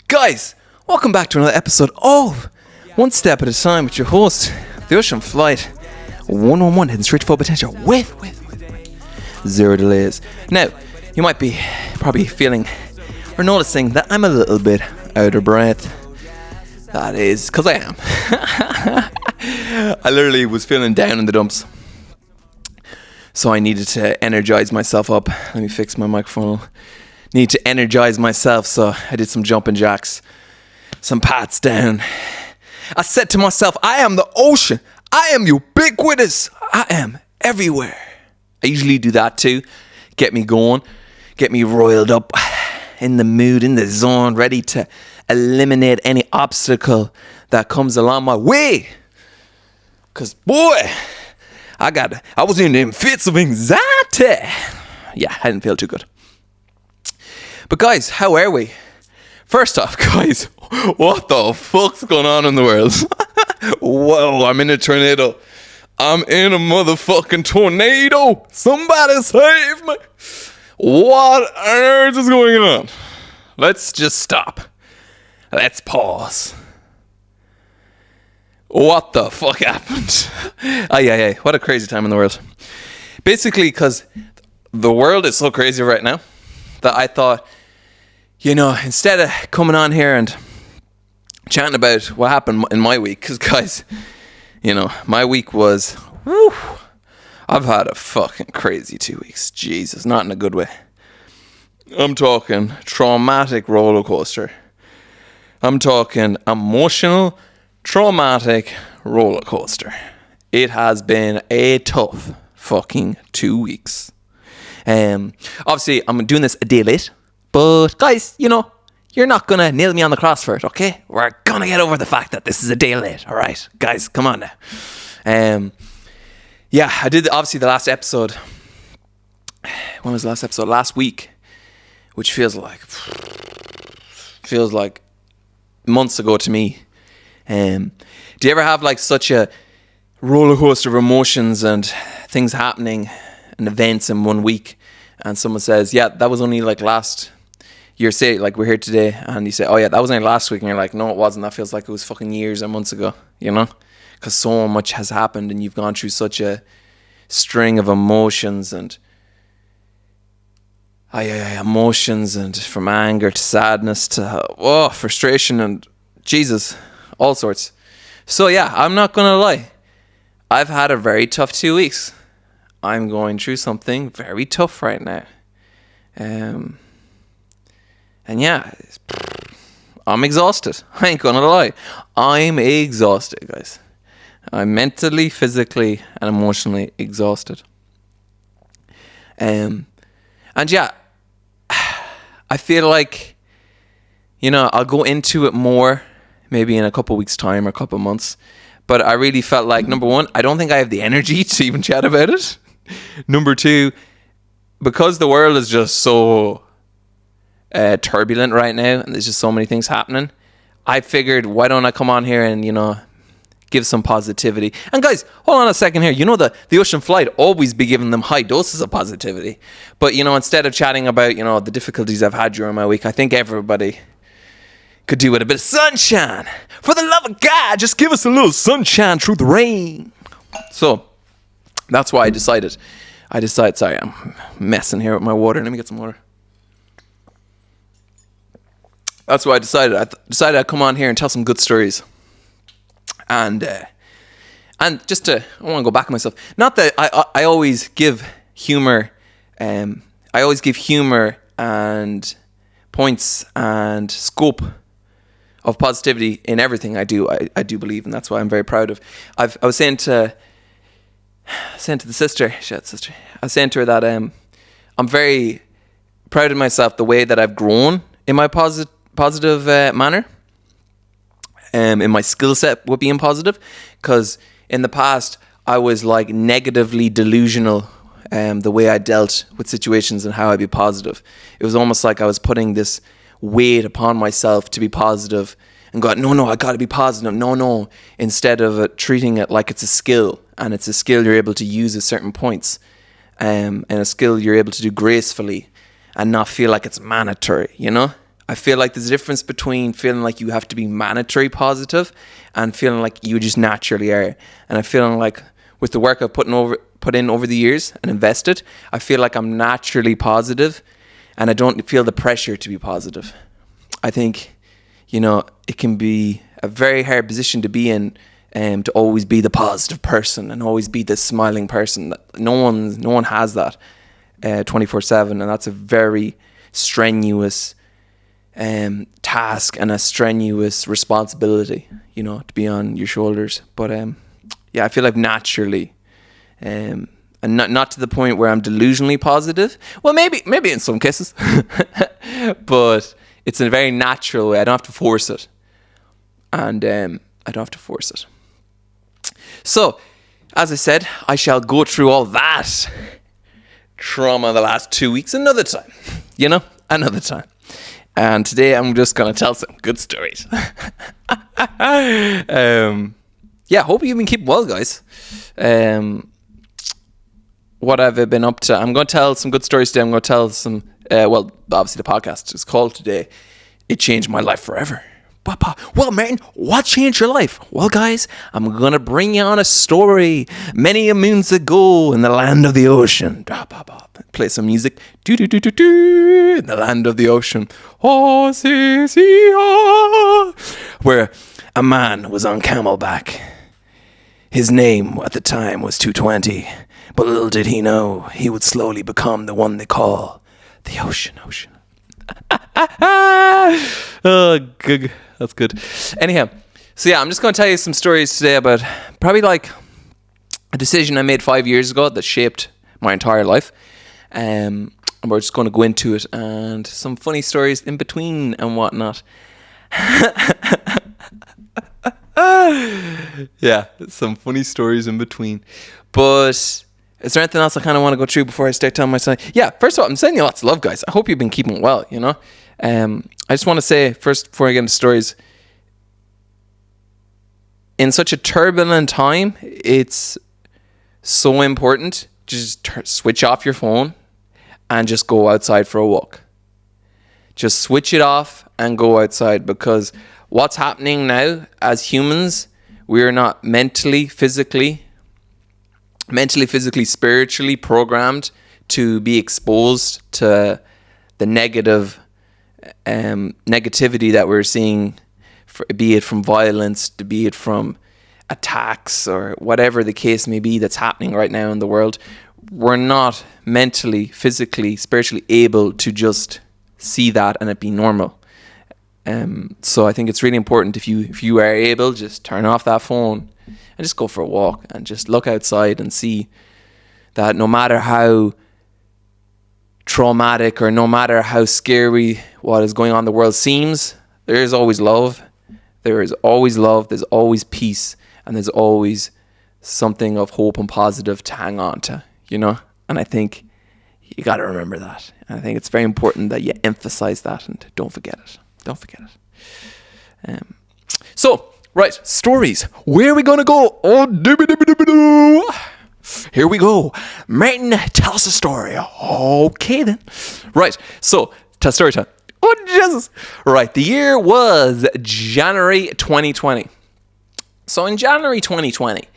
Guys, welcome back to another episode of One Step at a Time with your host, the Ocean Flight 111, heading straight to full potential with zero delays. Now, you might be probably feeling or noticing that I'm a little bit out of breath. That is because I am. I literally was feeling down in the dumps. So I needed to energize myself up. Let me fix my microphone. Need to energize myself, so I did some jumping jacks, some pats down. I said to myself, I am the ocean. I am ubiquitous. I am everywhere. I usually do that too. Get me going, get me roiled up, in the mood, in the zone, ready to eliminate any obstacle that comes along my way. Cause boy, I was in them fits of anxiety. Yeah, I didn't feel too good. But guys, how are we? First off, guys, what the fuck's going on in the world? Whoa, I'm in a tornado. I'm in a motherfucking tornado. Somebody save me. What on earth is going on? Let's just stop. Let's pause. What the fuck happened? Ay. What a crazy time in the world. Basically, because the world is so crazy right now that I thought, instead of coming on here and chatting about what happened in my week, because guys, my week was, I've had a fucking crazy 2 weeks. Jesus, not in a good way. I'm talking traumatic roller coaster. I'm talking emotional, traumatic roller coaster. It has been a tough fucking 2 weeks. Obviously, I'm doing this a day late. But guys, you're not going to nail me on the cross for it, okay? We're going to get over the fact that this is a day late, all right? Guys, come on now. I did obviously the last episode. When was the last episode? Last week, which feels like months ago to me. Do you ever have like such a roller coaster of emotions and things happening and events in 1 week, and someone says, yeah, that was only like last... You say, like, we're here today, and you say, oh yeah, that was only last week, and you're like, no, it wasn't. That feels like it was fucking years or months ago, because so much has happened, and you've gone through such a string of emotions, and emotions, and from anger to sadness to frustration, and Jesus, all sorts. So yeah, I'm not gonna lie, I've had a very tough 2 weeks. I'm going through something very tough right now. And yeah, I'm exhausted. I ain't gonna lie. I'm exhausted, guys. I'm mentally, physically, and emotionally exhausted. And yeah, I feel like, I'll go into it more maybe in a couple of weeks' time or a couple of months. But I really felt like, number one, I don't think I have the energy to even chat about it. Number two, because the world is just so turbulent right now, and there's just so many things happening, I figured, why don't I come on here and give some positivity. And guys, hold on a second here. The Ocean Flight always be giving them high doses of positivity, but instead of chatting about the difficulties I've had during my week, I think everybody could do with a bit of sunshine. For the love of God, just give us a little sunshine through the rain. So that's why I decided, sorry, I'm messing here with my water. Let me get some water. That's why I decided I'd come on here and tell some good stories. And just I want to go back on myself. Not that I always give humor. I always give humor and points and scope of positivity in everything I do. I do believe, and that's why I'm very proud of. I was saying to the sister. I was saying to her that I'm very proud of myself, the way that I've grown in my positive manner, in my skill set with being positive, because in the past I was like negatively delusional, the way I dealt with situations and how I'd be positive. It was almost like I was putting this weight upon myself to be positive and go, no, I gotta be positive, no, instead of treating it like it's a skill, and it's a skill you're able to use at certain points, and a skill you're able to do gracefully and not feel like it's mandatory, I feel like there's a difference between feeling like you have to be mandatory positive and feeling like you just naturally are. And I'm feeling like with the work I've put in over the years and invested, I feel like I'm naturally positive and I don't feel the pressure to be positive. I think, it can be a very hard position to be in, to always be the positive person and always be the smiling person. No one has that 24/7, and that's a very strenuous task and a strenuous responsibility, to be on your shoulders. But I feel like naturally, and not to the point where I'm delusionally positive. Well, maybe in some cases, but it's in a very natural way. I don't have to force it, and I don't have to force it. So, as I said, I shall go through all that trauma the last 2 weeks another time, another time. And today I'm just going to tell some good stories. Hope you've been keeping well, guys. What have I been up to? I'm going to tell some good stories today. I'm going to tell some, obviously the podcast is called today, It Changed My Life Forever. Well, Martin, what changed your life? Well, guys, I'm going to bring you on a story many a moons ago in the land of the ocean. Play some music. In the land of the ocean. Where a man was on camelback. His name at the time was 220. But little did he know, he would slowly become the one they call the ocean. Oh, good. That's good. Anyhow, so I'm just going to tell you some stories today about probably like a decision I made 5 years ago that shaped my entire life. And we're just going to go into it and some funny stories in between and whatnot. Some funny stories in between. But is there anything else I kind of want to go through before I start telling my story? Yeah, first of all, I'm sending you lots of love, guys. I hope you've been keeping well, I just want to say first, before I get into stories, in such a turbulent time, it's so important to just switch off your phone and just go outside for a walk. Just switch it off and go outside, because what's happening now as humans, we're not mentally, physically, spiritually programmed to be exposed to the negativity that we're seeing, be it from violence, be it from attacks, or whatever the case may be that's happening right now in the world. We're not mentally, physically, spiritually able to just see that and it be normal. So I think it's really important, if you are able, just turn off that phone and just go for a walk and just look outside and see that no matter how traumatic or no matter how scary what is going on in the world seems, there is always love. There is always love. There's always peace. And there's always something of hope and positive to hang on to, And I think you got to remember that. And I think it's very important that you emphasize that and don't forget it. So, right, stories. Where are we going to go? Here we go. Martin, tell us a story. Okay, then. Right, so, tell story time. Oh, Jesus. Right, the year was January 2020. So, in January 2020,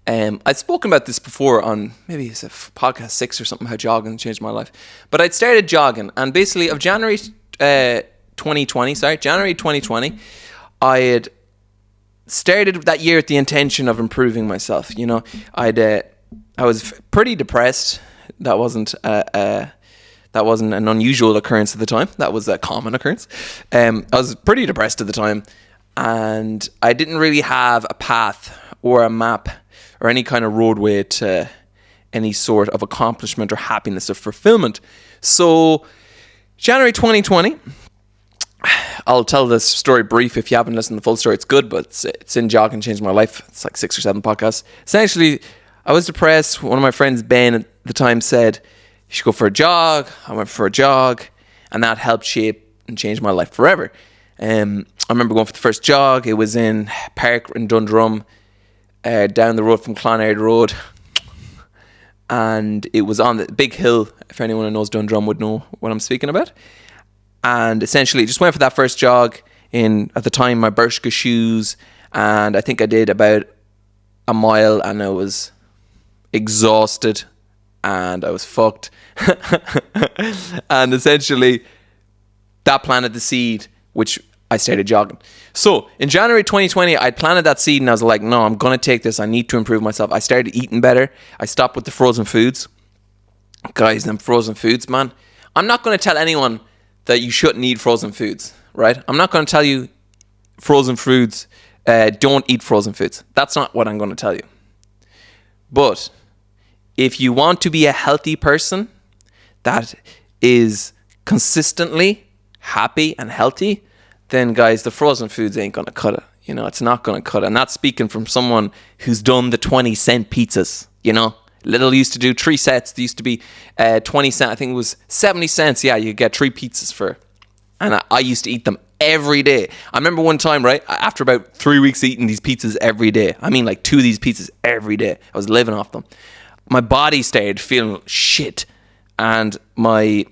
I'd spoken about this before on maybe it's a podcast 6 or something, how jogging changed my life. But I'd started jogging, and basically of January 2020, I had started that year with the intention of improving myself. I was pretty depressed. That wasn't an unusual occurrence at the time. That was a common occurrence. I was pretty depressed at the time, and I didn't really have a path or a map or any kind of roadway to any sort of accomplishment or happiness or fulfillment. So, January 2020, I'll tell this story brief. If you haven't listened to the full story, it's good, but it's in Jogging Changed My Life. It's like 6 or 7 podcasts. Essentially, I was depressed. One of my friends, Ben, at the time said, you should go for a jog. I went for a jog, and that helped shape and change my life forever. I remember going for the first jog. It was in Park in Dundrum, down the road from Clonard Road. And it was on the big hill. If anyone who knows Dundrum would know what I'm speaking about. And essentially just went for that first jog in, at the time, my Bershka shoes. And I think I did about a mile and I was exhausted and I was fucked. And essentially that planted the seed, which I started jogging. So in January 2020, I planted that seed and I was like, no, I'm going to take this. I need to improve myself. I started eating better. I stopped with the frozen foods. Guys, them frozen foods, man. I'm not going to tell anyone that you shouldn't eat frozen foods, right? I'm not going to tell you frozen foods, don't eat frozen foods. That's not what I'm going to tell you. But if you want to be a healthy person that is consistently happy and healthy, then guys, the frozen foods ain't going to cut it. You know, it's not going to cut it. And that's speaking from someone who's done the 20-cent pizzas, you know. Little used to do 3 sets. They used to be 20 cents. I think it was 70 cents. Yeah, you get 3 pizzas for. And I used to eat them every day. I remember one time, right, after about 3 weeks eating these pizzas every day. I mean, like 2 of these pizzas every day. I was living off them. My body started feeling shit. And gotta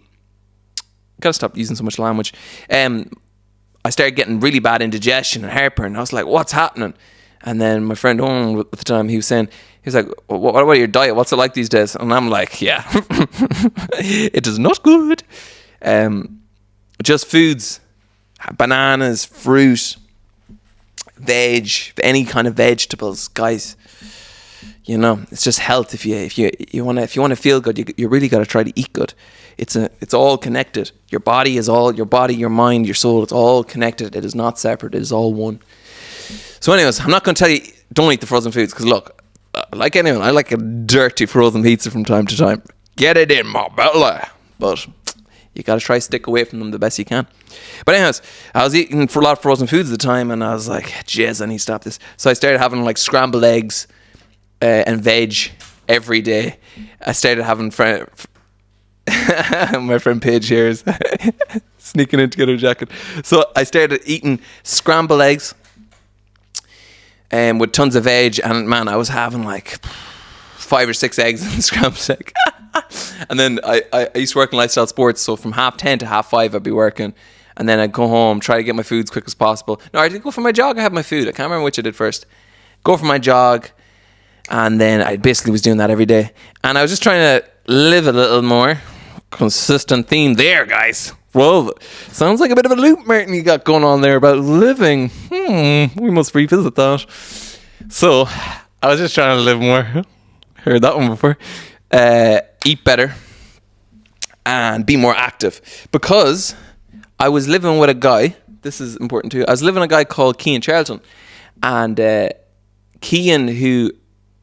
stop using so much language. I started getting really bad indigestion and heartburn. I was like, what's happening? And then my friend Owen at the time, he was like, what about your diet? What's it like these days? And I'm like, yeah, it is not good. Just foods, bananas, fruit, veg, any kind of vegetables, guys. You know, it's just health. If you want to feel good, you really got to try to eat good. It's all connected. Your body, your mind, your soul. It's all connected. It is not separate. It is all one. So, anyways, I'm not going to tell you don't eat the frozen foods because look, like anyone, I like a dirty frozen pizza from time to time. Get it in my belly, but you got to try to stick away from them the best you can. But anyways, I was eating for a lot of frozen foods at the time, and I was like, "Jeez, I need to stop this." So I started having like scrambled eggs and veg every day. I started having my friend Paige here is sneaking in to get her jacket. So I started eating scrambled eggs with tons of veg, and man, I was having like 5 or 6 eggs in the scrambled egg. And then I used to work in lifestyle sports, so from 10:30 to 5:30 I'd be working, and then I'd go home, try to get my food as quick as possible. No, I didn't go for my jog. I had my food. I can't remember which I did first. Go for my jog, and then I basically was doing that every day, and I was just trying to live a little more consistent theme there, guys. Well, sounds like a bit of a loop, Martin, you got going on there about living. We must revisit that. So I was just trying to live more. Heard that one before. Eat better and be more active, because I was living with a guy. This is important too. I was living with a guy called Cian Charlton, and Cian, who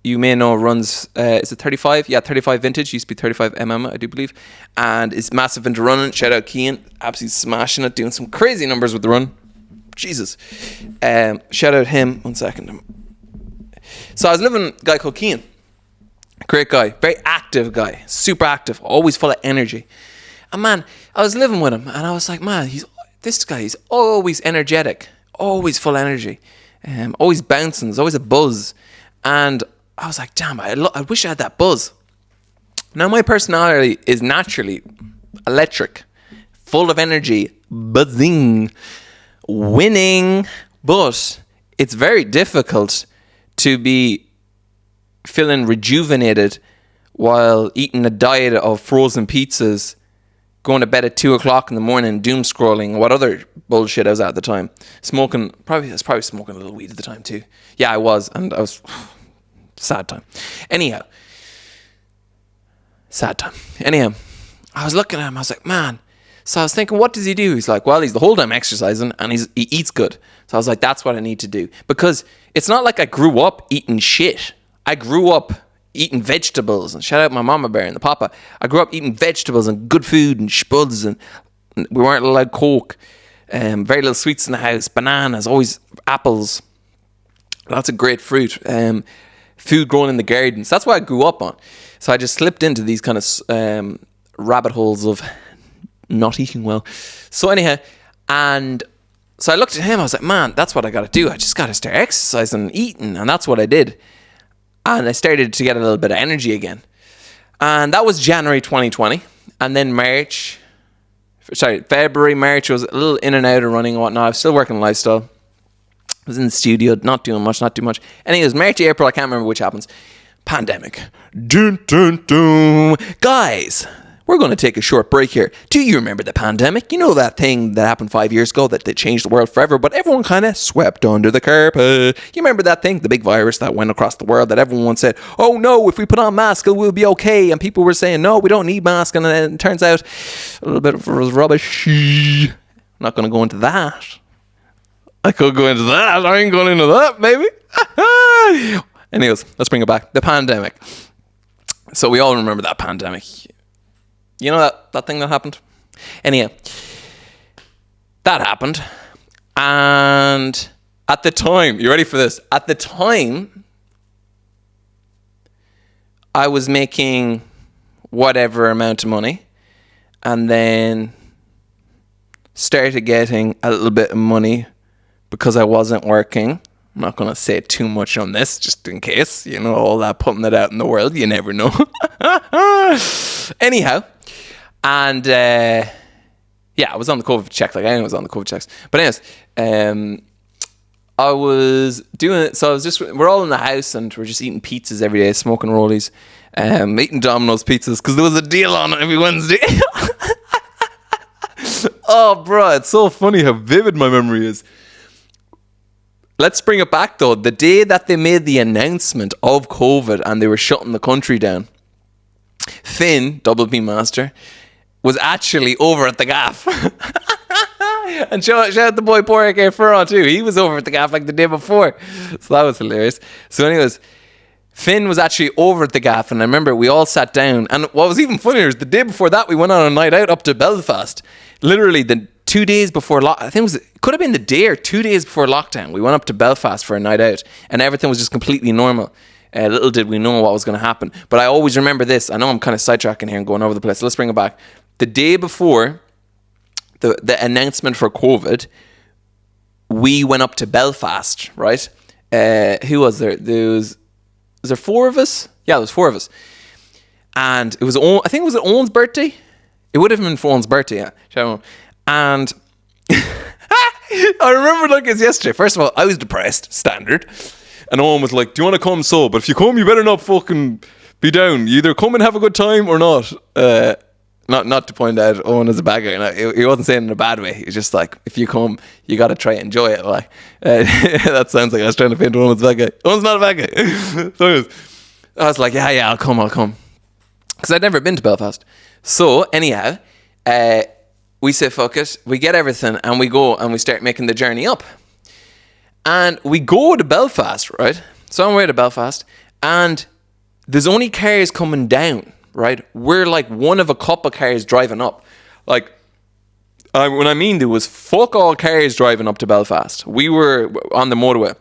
you may know, runs is it 35? Yeah, 35 vintage. Used to be 35 I do believe, and is massive into running. Shout out Cian, absolutely smashing it, doing some crazy numbers with the run. Jesus, shout out him. 1 second. So I was living with a guy called Cian. Great guy, very active guy, super active, always full of energy. And man, I was living with him, and I was like, man, this guy is always energetic, always full of energy, always bouncing, there's always a buzz. And I was like, damn, I wish I had that buzz. Now, my personality is naturally electric, full of energy, buzzing, winning, but it's very difficult to be feeling rejuvenated while eating a diet of frozen pizzas, going to bed at 2 o'clock in the morning, doom scrolling, what other bullshit I was at the time. I was probably smoking a little weed at the time too. Yeah, I was, and I was... Sad time. Anyhow, I was looking at him, I was like, man. So I was thinking, what does he do? He's like, well, he's the whole time exercising and he eats good. So I was like, that's what I need to do. Because it's not like I grew up eating shit. I grew up eating vegetables, and shout out my mama bear and the papa. I grew up eating vegetables and good food and spuds, and we weren't allowed Coke. Very little sweets in the house, bananas, always apples, lots of great fruit. Food grown in the gardens. That's what I grew up on. So I just slipped into these kind of rabbit holes of not eating well. So anyhow, and so I looked at him. I was like, man, that's what I got to do. I just got to start exercising and eating. And that's what I did. And I started to get a little bit of energy again. And that was January 2020. And then March, February, March, I was a little in and out of running and whatnot. I was still working lifestyle. I was in the studio, not doing much, not too much. Anyways, March, April, I can't remember which happens. Pandemic. Dun, dun, dun. Guys, we're going to take a short break here. Do you remember the pandemic? You know that thing that happened 5 years ago that changed the world forever, but everyone kind of swept under the carpet. You remember that thing, the big virus that went across the world that everyone said, oh no, if we put on masks, we'll be okay. And people were saying, no, we don't need masks. And then it turns out a little bit of rubbish. I'm not going to go into that. I could go into that. I ain't going into that, baby. Anyways, let's bring it back. The pandemic. So we all remember that pandemic. You know that thing that happened? Anyhow, that happened. And at the time, you ready for this? At the time, I was making whatever amount of money. And then started getting a little bit of money because I wasn't working. I'm not going to say too much on this, just in case, all that putting it out in the world, you never know. Anyhow, and I was on the COVID check, like anyone was on the COVID checks. But anyways, I was doing it, so we're all in the house and we're just eating pizzas every day, smoking rollies, eating Domino's pizzas, because there was a deal on it every Wednesday. Oh, bro, it's so funny how vivid my memory is. Let's bring it back, though. The day that they made the announcement of COVID and they were shutting the country down, Finn, Double P Master, was actually over at the gaff. And shout out the boy Poiric Furrow too. He was over at the gaff like the day before. So that was hilarious. So anyways, Finn was actually over at the gaff, and I remember we all sat down. And what was even funnier is the day before that, we went on a night out up to Belfast. Literally the 2 days before it could have been the day or 2 days before lockdown. We went up to Belfast for a night out, and everything was just completely normal. Little did we know what was going to happen. But I always remember this. I know I'm kind of sidetracking here and going over the place. So let's bring it back. The day before the announcement for COVID, we went up to Belfast, right? Who was there? Was there 4 of us? Yeah, there was 4 of us. And it was, I think, was it Owen's birthday? It would have been for Owen's birthday, yeah. And I remember like it's yesterday. First of all, I was depressed, standard. And Owen was like, do you want to come? So, but if you come, you better not fucking be down. You either come and have a good time or not. Not to point out Owen is a bad guy. No, he wasn't saying it in a bad way. He's just like, if you come, you got to try and enjoy it. Like that sounds like I was trying to paint Owen as a bad guy. Owen's not a bad guy. So I was like, yeah, I'll come. Because I'd never been to Belfast. So anyhow, we say fuck it. We get everything and we go and we start making the journey up. And we go to Belfast, right? So I'm way to Belfast, and there's only cars coming down, right? We're like one of a couple cars driving up. Like, when I mean there was fuck all cars driving up to Belfast. We were on the motorway,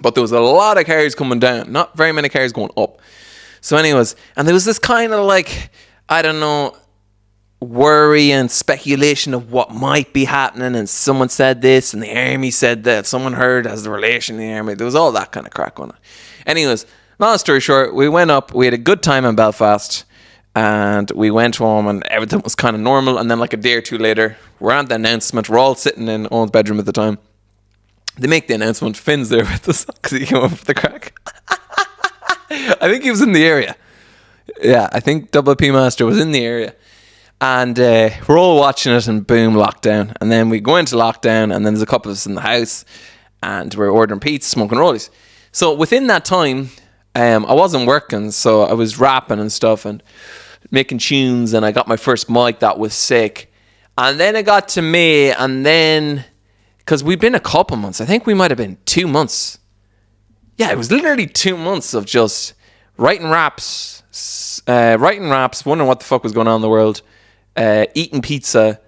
but there was a lot of cars coming down. Not very many cars going up. So anyways, and there was this kind of like, I don't know, worry and speculation of what might be happening, and someone said this and the army said that, someone heard as the relation in the army. There was all that kind of crack on it. Anyways, long story short, we went up, we had a good time in Belfast, and we went home and everything was kind of normal. And then like a day or two later, we're at the announcement. We're all sitting in Owen's bedroom at the time. They make the announcement. Finn's there with us because he came up for the crack. I think he was in the area. Yeah, I think Double P Master was in the area. And we're all watching it, and boom, lockdown. And then we go into lockdown, and then there's a couple of us in the house, and we're ordering pizza, smoking rollies. So within that time, I wasn't working, so I was rapping and stuff and making tunes, and I got my first mic that was sick. And then it got to May, and then, because we'd been a couple months, I think we might have been 2 months. Yeah, it was literally 2 months of just writing raps, wondering what the fuck was going on in the world, eating pizza,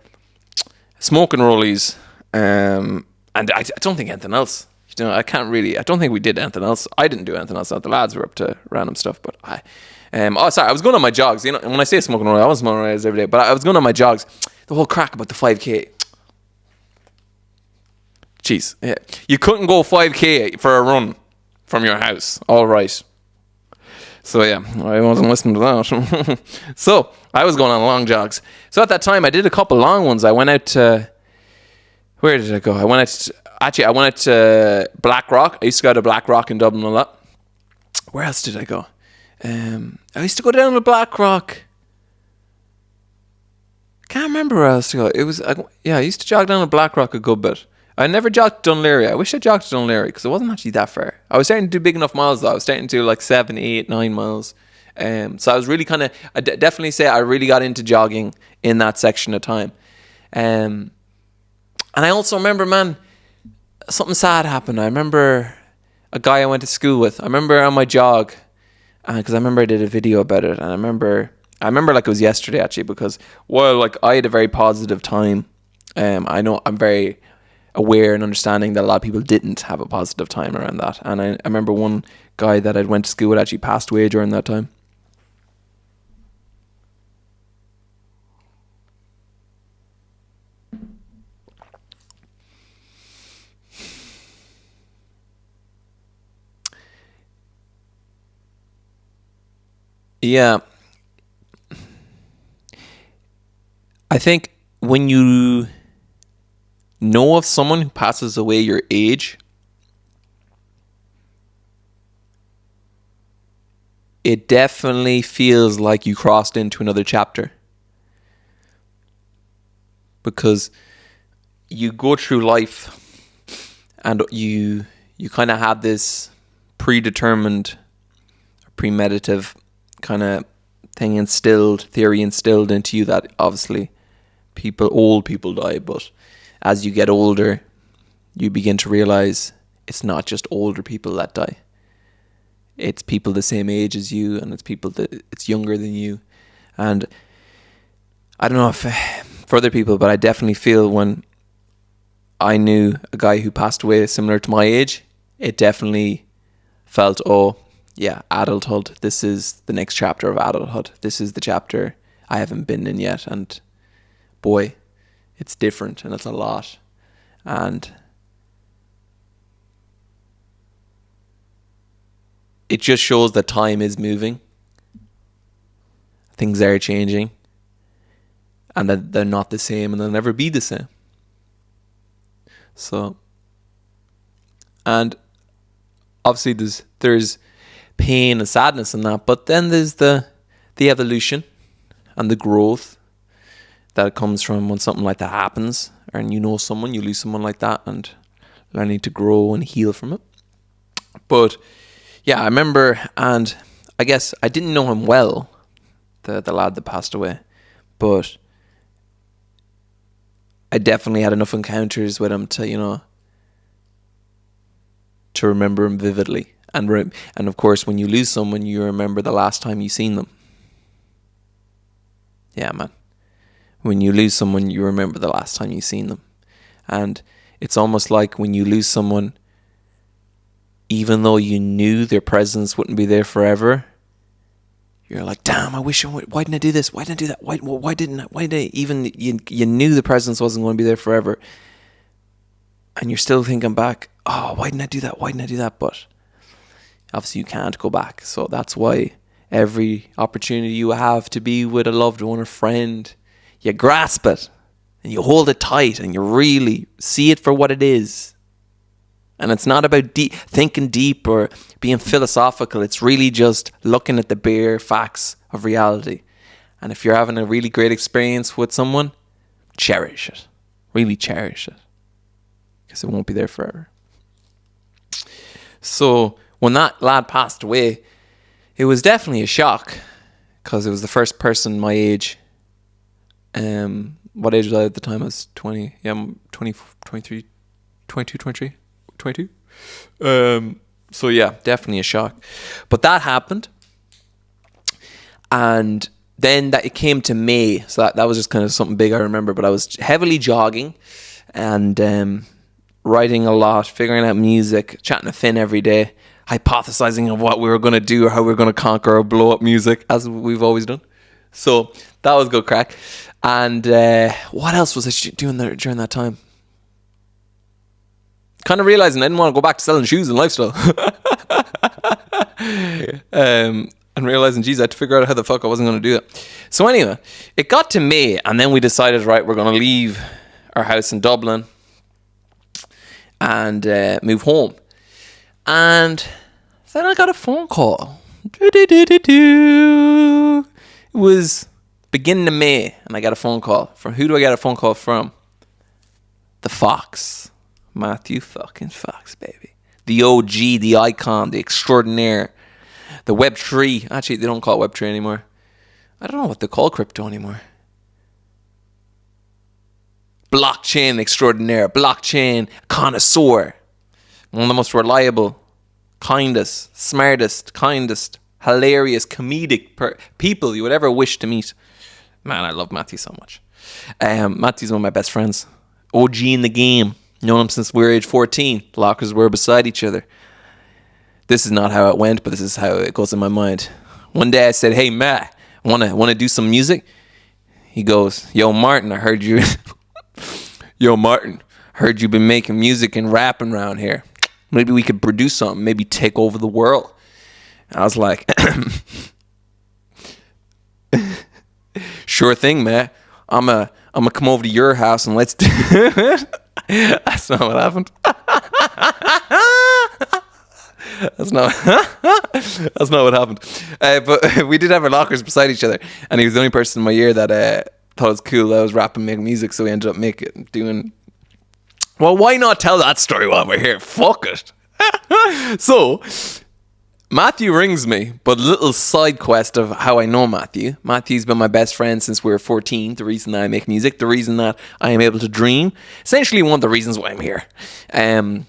smoking rollies, and I don't think anything else. You know, I don't think we did anything else. I didn't do anything else. The lads were up to random stuff, but I was going on my jogs. You know, when I say smoking rollies, I wasn't smoking rollies every day, but I was going on my jogs. The whole crack about the 5K. Jeez, yeah. You couldn't go 5K for a run from your house. All right. So yeah, I wasn't listening to that. So I was going on long jogs. So at that time, I did a couple long ones. I went out to, where did I go? I went out to Blackrock. I used to go to Blackrock in Dublin a lot. Where else did I go? I used to go down to Blackrock. Can't remember where else to go. I used to jog down to Blackrock a good bit. I never jogged to Dunleary. I wish I jogged to Dunleary because it wasn't actually that far. I was starting to do big enough miles though. I was starting to do like 7, 8, 9 miles. So I was really kind of, definitely say I really got into jogging in that section of time. And I also remember, man, something sad happened. I remember a guy I went to school with. I remember on my jog, because I remember I did a video about it, and I remember like it was yesterday actually, because while like I had a very positive time, I know I'm very aware and understanding that a lot of people didn't have a positive time around that. And I remember one guy that I went to school with actually passed away during that time. Yeah. I think when you know of someone who passes away your age, it definitely feels like you crossed into another chapter. Because you go through life and you kind of have this predetermined, premeditative kind of theory instilled into you that obviously old people die, but as you get older, you begin to realize it's not just older people that die. It's people the same age as you, and it's people that it's younger than you. And I don't know if for other people, but I definitely feel when I knew a guy who passed away similar to my age, it definitely felt, oh yeah, adulthood. This is the next chapter of adulthood. This is the chapter I haven't been in yet. And boy, it's different and it's a lot. And it just shows that time is moving. Things are changing. And that they're not the same and they'll never be the same. So, and obviously there's pain and sadness in that, but then there's the evolution and the growth that comes from when something like that happens, and you lose someone like that, and learning to grow and heal from it. But yeah, I remember, and I guess I didn't know him well, the lad that passed away, but I definitely had enough encounters with him to remember him vividly. And of course, when you lose someone, you remember the last time you seen them. Yeah, man. When you lose someone, you remember the last time you seen them. And it's almost like when you lose someone, even though you knew their presence wouldn't be there forever, you're like, damn, I wish why didn't I do this? Why didn't I do that? Why didn't I? Even you knew the presence wasn't going to be there forever. And you're still thinking back, oh, why didn't I do that? Why didn't I do that? But obviously you can't go back. So that's why every opportunity you have to be with a loved one or friend, you grasp it and you hold it tight and you really see it for what it is. And it's not about thinking deep or being philosophical. It's really just looking at the bare facts of reality. And if you're having a really great experience with someone, cherish it. Really cherish it. Because it won't be there forever. So when that lad passed away, it was definitely a shock. Because it was the first person my age. What age was I at the time? I was 20. Yeah, I'm 20, 23, 22, 23. 22. So yeah, definitely a shock. But that happened. And then it came to May. So that was just kind of something big I remember. But I was heavily jogging and writing a lot, figuring out music, chatting to Finn every day, hypothesizing of what we were going to do or how we were going to conquer or blow up music, as we've always done. So that was good crack. And what else was I doing there during that time? Kind of realizing I didn't want to go back to selling shoes and lifestyle. and realizing, geez, I had to figure out how the fuck I wasn't going to do it. So anyway, it got to May, and then we decided, right, we're going to leave our house in Dublin and move home. And then I got a phone call. It was beginning of May, and I got a phone call. From who do I get a phone call from? The Fox. Matthew fucking Fox, baby. The OG, the icon, the extraordinaire. The Web3. Actually, they don't call it Web3 anymore. I don't know what they call crypto anymore. Blockchain extraordinaire. Blockchain connoisseur. One of the most reliable, kindest, smartest, kindest, hilarious, comedic people you would ever wish to meet. Man, I love Matthew so much. Matthew's one of my best friends. OG in the game. Known him since we were age 14. Lockers were beside each other. This is not how it went, but this is how it goes in my mind. One day I said, hey, Matt, wanna do some music? He goes, yo, Martin, I heard you. Yo, Martin, heard you've been making music and rapping around here. Maybe we could produce something. Maybe take over the world. I was like, sure thing, man. I'm a come over to your house and let's do it. That's not what happened. That's not what happened. But we did have our lockers beside each other, and he was the only person in my year that thought it was cool that I was rapping, making music. So we ended up doing. Well, why not tell that story while we're here? Fuck it. So Matthew rings me, but a little side quest of how I know Matthew. Matthew's been my best friend since we were 14. The reason that I make music, the reason that I am able to dream, essentially one of the reasons why I'm here. When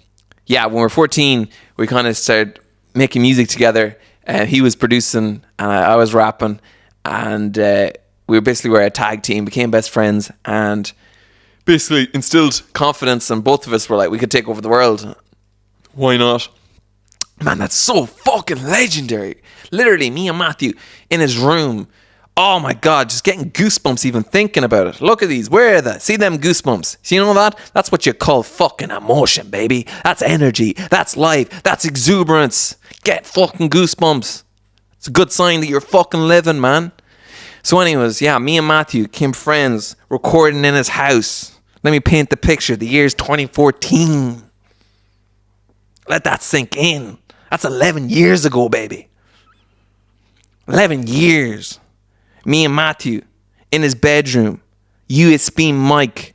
we were 14, we kind of started making music together. He was producing, and I was rapping, and we were a tag team, became best friends, and basically instilled confidence, and both of us were like, we could take over the world. Why not? Man, that's so fucking legendary. Literally, me and Matthew in his room. Oh my God, just getting goosebumps even thinking about it. Look at these. Where are they? See them goosebumps? See, you know that? That's what you call fucking emotion, baby. That's energy. That's life. That's exuberance. Get fucking goosebumps. It's a good sign that you're fucking living, man. So anyways, yeah, me and Matthew became friends, recording in his house. Let me paint the picture. The year's 2014. Let that sink in. That's 11 years ago, baby. 11 years. Me and Matthew in his bedroom. USB mic.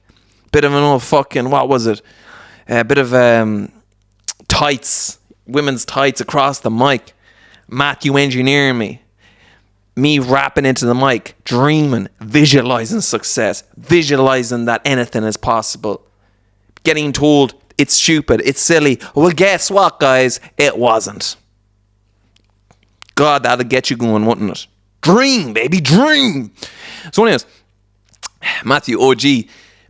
Bit of an old fucking, what was it? A bit of tights. Women's tights across the mic. Matthew engineering me. Me rapping into the mic. Dreaming. Visualizing success. Visualizing that anything is possible. Getting told it's stupid, it's silly. Well, guess what, guys? It wasn't. God, that'll get you going, wouldn't it? Dream, baby, dream. So anyways, Matthew, OG.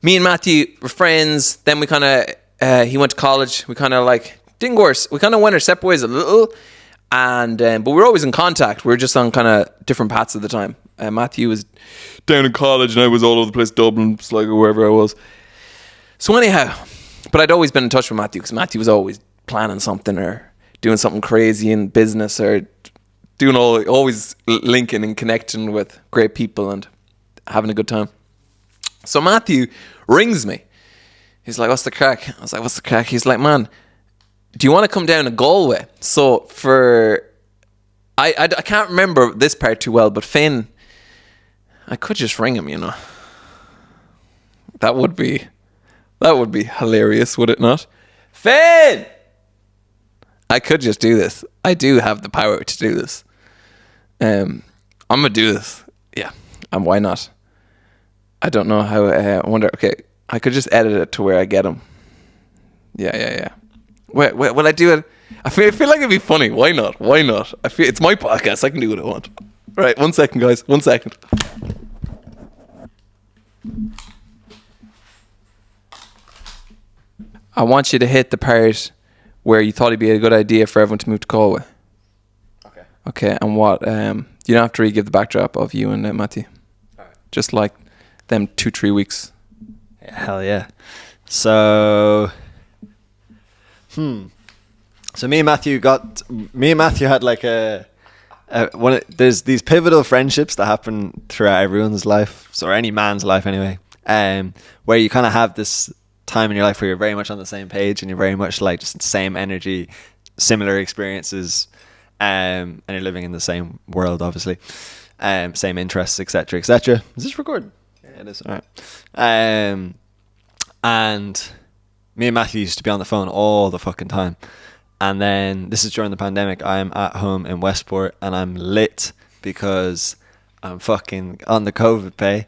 Me and Matthew were friends. Then we kind of, he went to college. We kind of like, didn't go, we kind of went our separate ways a little. And but we were always in contact. We were just on kind of different paths at the time. Matthew was down in college and I was all over the place, Dublin, Sligo, wherever I was. So anyhow, but I'd always been in touch with Matthew because Matthew was always planning something or doing something crazy in business or doing always linking and connecting with great people and having a good time. So Matthew rings me. He's like, what's the crack? I was like, what's the crack? He's like, man, do you want to come down to Galway? So I can't remember this part too well, but Finn, I could just ring him, you know. That would be hilarious, would it not? Finn! I could just do this. I do have the power to do this. I'm going to do this. Yeah. And why not? I don't know how. I wonder. Okay. I could just edit it to where I get him. Yeah. Wait, will I do it? I feel like it'd be funny. Why not? I feel it's my podcast. I can do what I want. Right. 1 second, guys. 1 second. I want you to hit the part where you thought it'd be a good idea for everyone to move to Galway. Okay, and what? You don't have to re-give the backdrop of you and Matthew. All right. Just like them 2-3 weeks. Hell yeah. So me and Matthew had like a There's these pivotal friendships that happen throughout everyone's life, or any man's life anyway, where you kind of have this time in your life where you're very much on the same page and you're very much like just the same energy, similar experiences, and you're living in the same world, obviously, same interests, etc., etc. Is this recording? Yeah, it is. All right. And me and Matthew used to be on the phone all the fucking time. And then this is during the pandemic. I am at home in Westport and I'm lit because I'm fucking on the COVID pay.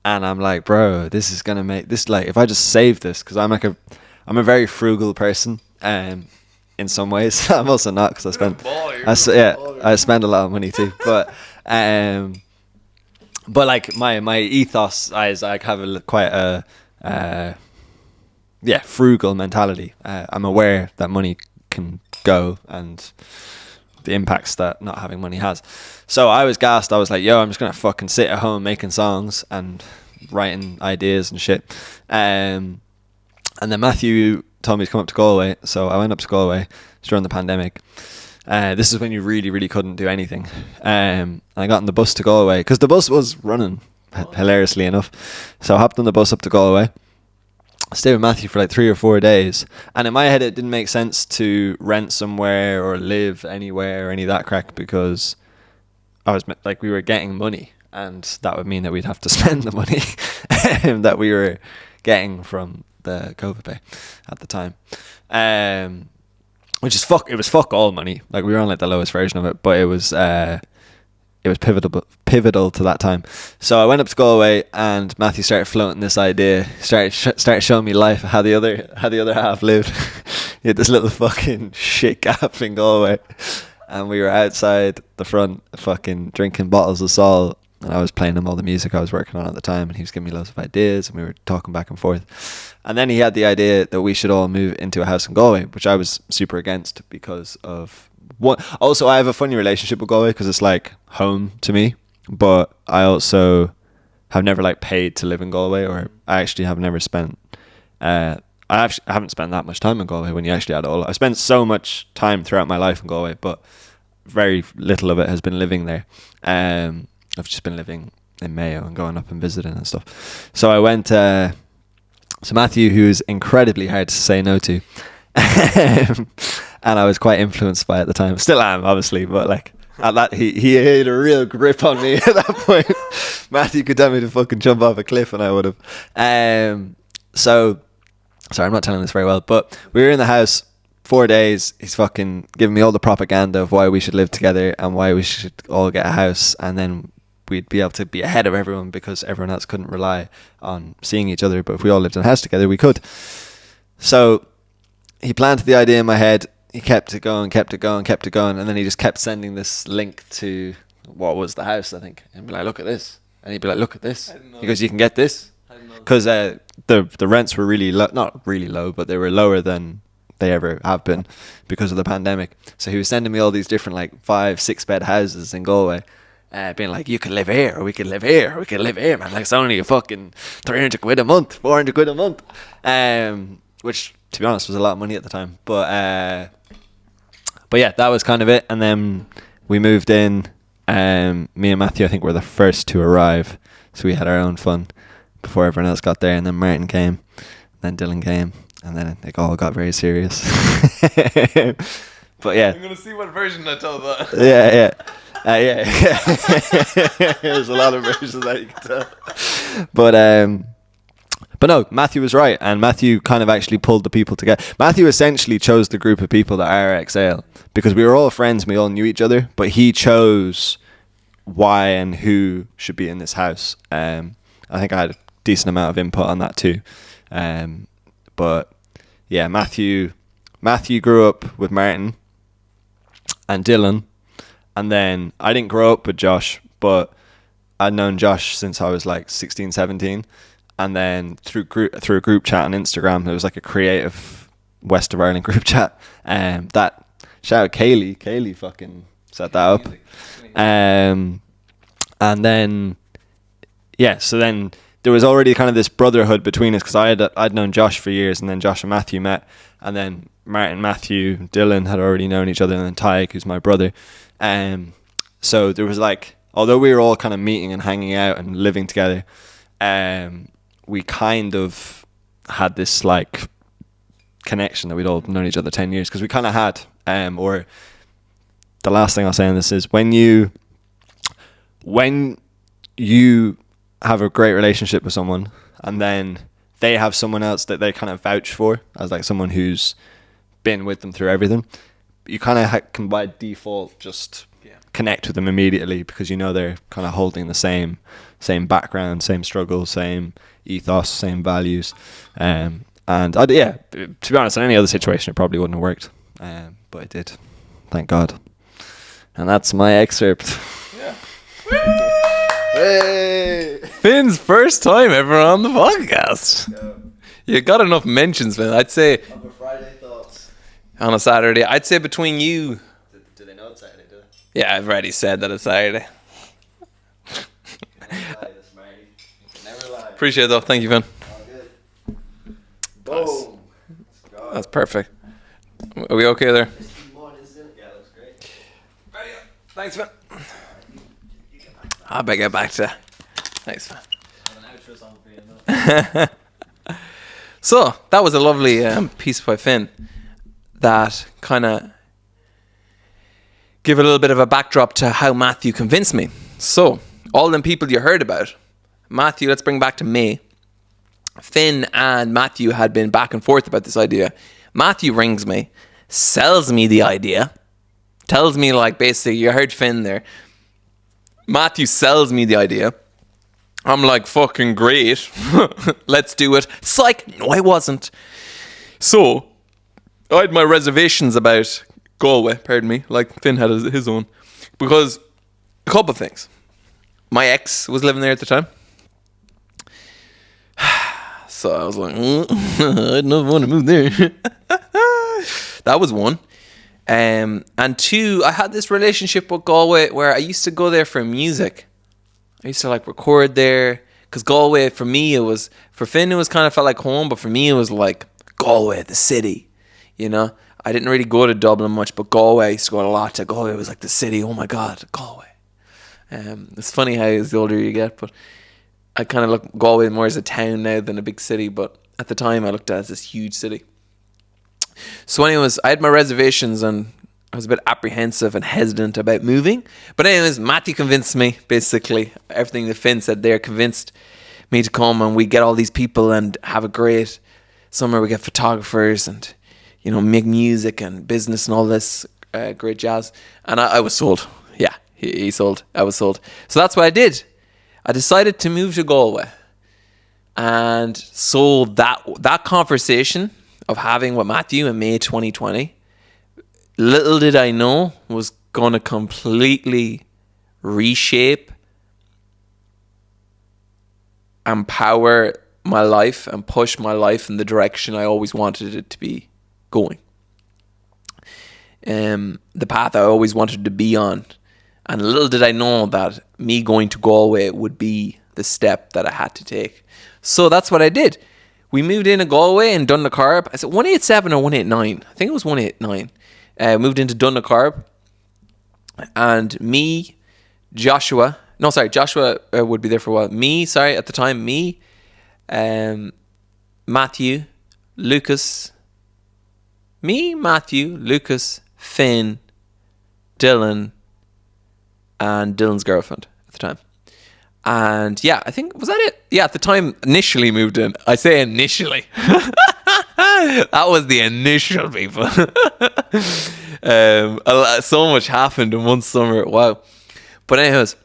And I'm like, bro, this is gonna make this, like, if I just save this, because I'm a very frugal person. In some ways, I'm also not, because I spend a lot of money too. But like my ethos is I have quite a frugal mentality. I'm aware that money can go and the impacts that not having money has. So I was gassed. I was like, yo, I'm just gonna fucking sit at home making songs and writing ideas and shit. And then Matthew told me to come up to Galway, so I went up to Galway during the pandemic. This is when you really, really couldn't do anything. And I got on the bus to Galway because the bus was running, hilariously enough. So I hopped on the bus up to Galway. Stayed with Matthew for like 3 or 4 days, and in my head it didn't make sense to rent somewhere or live anywhere or any of that crack, because I was like, we were getting money, and that would mean that we'd have to spend the money that we were getting from the COVID pay at the time, which is it was fuck all money. Like, we were on like the lowest version of it, but it was pivotal to that time. So I went up to Galway, and Matthew started floating this idea, started showing me life, how the other half lived. He had this little fucking shit gap in Galway, and we were outside the front fucking drinking bottles of salt, and I was playing him all the music I was working on at the time, and he was giving me loads of ideas, and we were talking back and forth. And then he had the idea that we should all move into a house in Galway, which I was super against because of also, I have a funny relationship with Galway because it's like home to me, but I also have never like paid to live in Galway, or I actually have never spent I haven't spent that much time in Galway when you actually add it all. I spent so much time throughout my life in Galway, but very little of it has been living there. I've just been living in Mayo and going up and visiting and stuff. So I went so Matthew, who is incredibly hard to say no to, and I was quite influenced by it at the time. Still am, obviously, but like at that, he had a real grip on me at that point. Matthew could tell me to fucking jump off a cliff, and I would have. So, sorry, I'm not telling this very well, but we were in the house 4 days. He's fucking giving me all the propaganda of why we should live together and why we should all get a house, and then we'd be able to be ahead of everyone because everyone else couldn't rely on seeing each other. But if we all lived in a house together, we could. So he planted the idea in my head. He kept it going, and then he just kept sending this link to what was the house, I think, and be like, look at this, and he'd be like, look at this. He goes, you can get this, because the rents were really low, not really low, but they were lower than they ever have been because of the pandemic. So he was sending me all these different like 5-6 bed houses in Galway, being like, you can live here, or we can live here, or we can live here, man. Like, it's only a fucking 300 quid a month, 400 quid a month, which, to be honest, was a lot of money at the time. But yeah, that was kind of it. And then we moved in. Me and Matthew, I think, were the first to arrive, so we had our own fun before everyone else got there. And then Martin came, then Dylan came, and then it all got very serious. But yeah, I'm gonna see what version I told that. Yeah. There's a lot of versions that you can tell. But no, Matthew was right, and Matthew kind of actually pulled the people together. Matthew essentially chose the group of people that are Exhale, because we were all friends and we all knew each other, but he chose why and who should be in this house. I think I had a decent amount of input on that too. But yeah, Matthew grew up with Martin and Dylan, and then I didn't grow up with Josh, but I'd known Josh since I was like 16, 17. And then through a group chat on Instagram, there was like a creative West of Ireland group chat. That, shout out Kaylee fucking set that up. And then, yeah, so then there was already kind of this brotherhood between us, because I'd known Josh for years, and then Josh and Matthew met, and then Martin, Matthew, Dylan had already known each other, and then Tyke, who's my brother. And So there was like, although we were all kind of meeting and hanging out and living together, we kind of had this like connection that we'd all known each other 10 years, because we kind of had, or the last thing I'll say on this is when you have a great relationship with someone and then they have someone else that they kind of vouch for as like someone who's been with them through everything, you kind of can by default just connect with them immediately, because you know they're kind of holding the same background, same struggles, same ethos, same values. And to be honest, in any other situation it probably wouldn't have worked, but it did, thank God. And that's my excerpt. Yeah. Hey! Finn's first time ever on the podcast. You got enough mentions, Finn. I'd say On the Friday thoughts. on a Saturday. I'd say between you. Do they know it's Saturday, do they? Yeah, I've already said that it's Saturday. Never lie. Appreciate it though. Thank you, Finn. All good. Boom. That's perfect. Are we okay there? Yeah, looks great. Thanks, Finn. I better get back to. Thanks, Finn. So that was a lovely piece by Finn that kind of give a little bit of a backdrop to how Matthew convinced me. So all them people you heard about, Matthew, let's bring back to May. Finn and Matthew had been back and forth about this idea. Matthew rings me, sells me the idea, tells me like basically, you heard Finn there. Matthew sells me the idea. I'm like, fucking great. Let's do it. Psych. No, I wasn't. So, I had my reservations about Galway, pardon me, like Finn had his own. Because, a couple of things. My ex was living there at the time. So I was like, I don't want to move there. That was one. And two, I had this relationship with Galway where I used to go there for music. I used to like record there, because Galway for me, it was, for Finn it was kind of felt like home, but for me it was like Galway, the city, you know. I didn't really go to Dublin much, but Galway, I used to go a lot to. Galway was like the city. Oh my God, Galway. It's funny how as the older you get, but I kind of look Galway more as a town now than a big city, but at the time I looked at it as this huge city. So anyways, I had my reservations and I was a bit apprehensive and hesitant about moving. But anyways, Matthew convinced me, basically. Everything that Finn said there convinced me to come, and we get all these people and have a great summer. We get photographers and, you know, make music and business and all this great jazz. And I was sold. Yeah, he sold. I was sold. So that's what I did. I decided to move to Galway. And so that conversation of having with Matthew in May 2020, little did I know, was going to completely reshape, empower my life and push my life in the direction I always wanted it to be going. The path I always wanted to be on. And little did I know that me going to Galway would be the step that I had to take. So that's what I did. We moved into Galway and Dunnacarb. I said 187 or 189. I think it was 189. Moved into Dunnacarb. And me, Joshua would be there for a while. At the time, Matthew, Lucas, Finn, Dylan, and Dylan's girlfriend at the time. And yeah, I think, was that it? Yeah, at the time, initially moved in. I say initially. That was the initial people. So much happened in one summer. Wow. But anyways,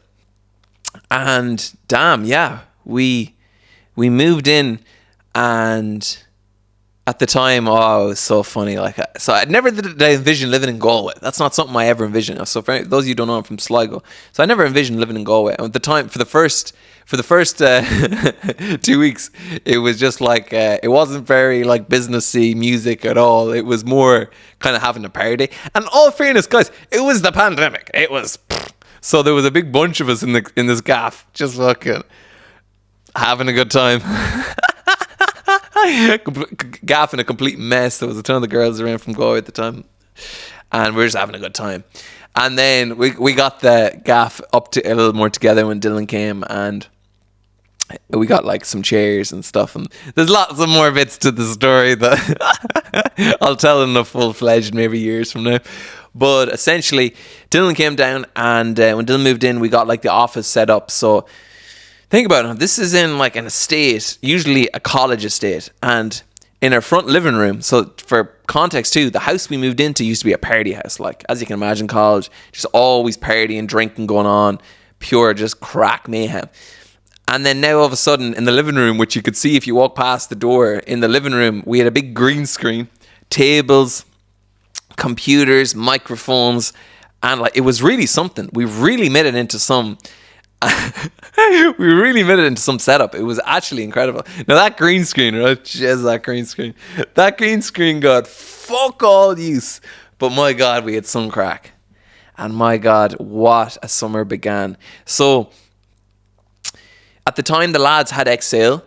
and damn, yeah, we moved in, and at the time, it was so funny. Like, so I never did I envision living in Galway. That's not something I ever envisioned. So for those of you who don't know, I'm from Sligo. So I never envisioned living in Galway. And at the time, for the first 2 weeks, it was just like, it wasn't very like businessy music at all. It was more kind of having a party. And all fairness, guys, it was the pandemic. It was, so there was a big bunch of us in this gaff, just fucking having a good time. Gaff in a complete mess. There was a ton of the girls around from Galway at the time, and we were just having a good time. And then we got the gaff up to a little more together when Dylan came, and we got like some chairs and stuff. And there's lots of more bits to the story that I'll tell in a full-fledged maybe years from now. But essentially, Dylan came down, and when Dylan moved in, we got like the office set up. So think about it. This is in like an estate, usually a college estate, and in our front living room. So for context too, the house we moved into used to be a party house. Like, as you can imagine, college, just always partying, drinking going on, pure just crack mayhem. And then now all of a sudden in the living room, which you could see if you walk past the door, in the living room, we had a big green screen, tables, computers, microphones, and like it was really something. We really made it into some setup. It was actually incredible. Now that green screen, right? Jeez, that green screen got fuck all use. But my God, we had some crack. And my God, what a summer began. So at the time, the lads had Exhale,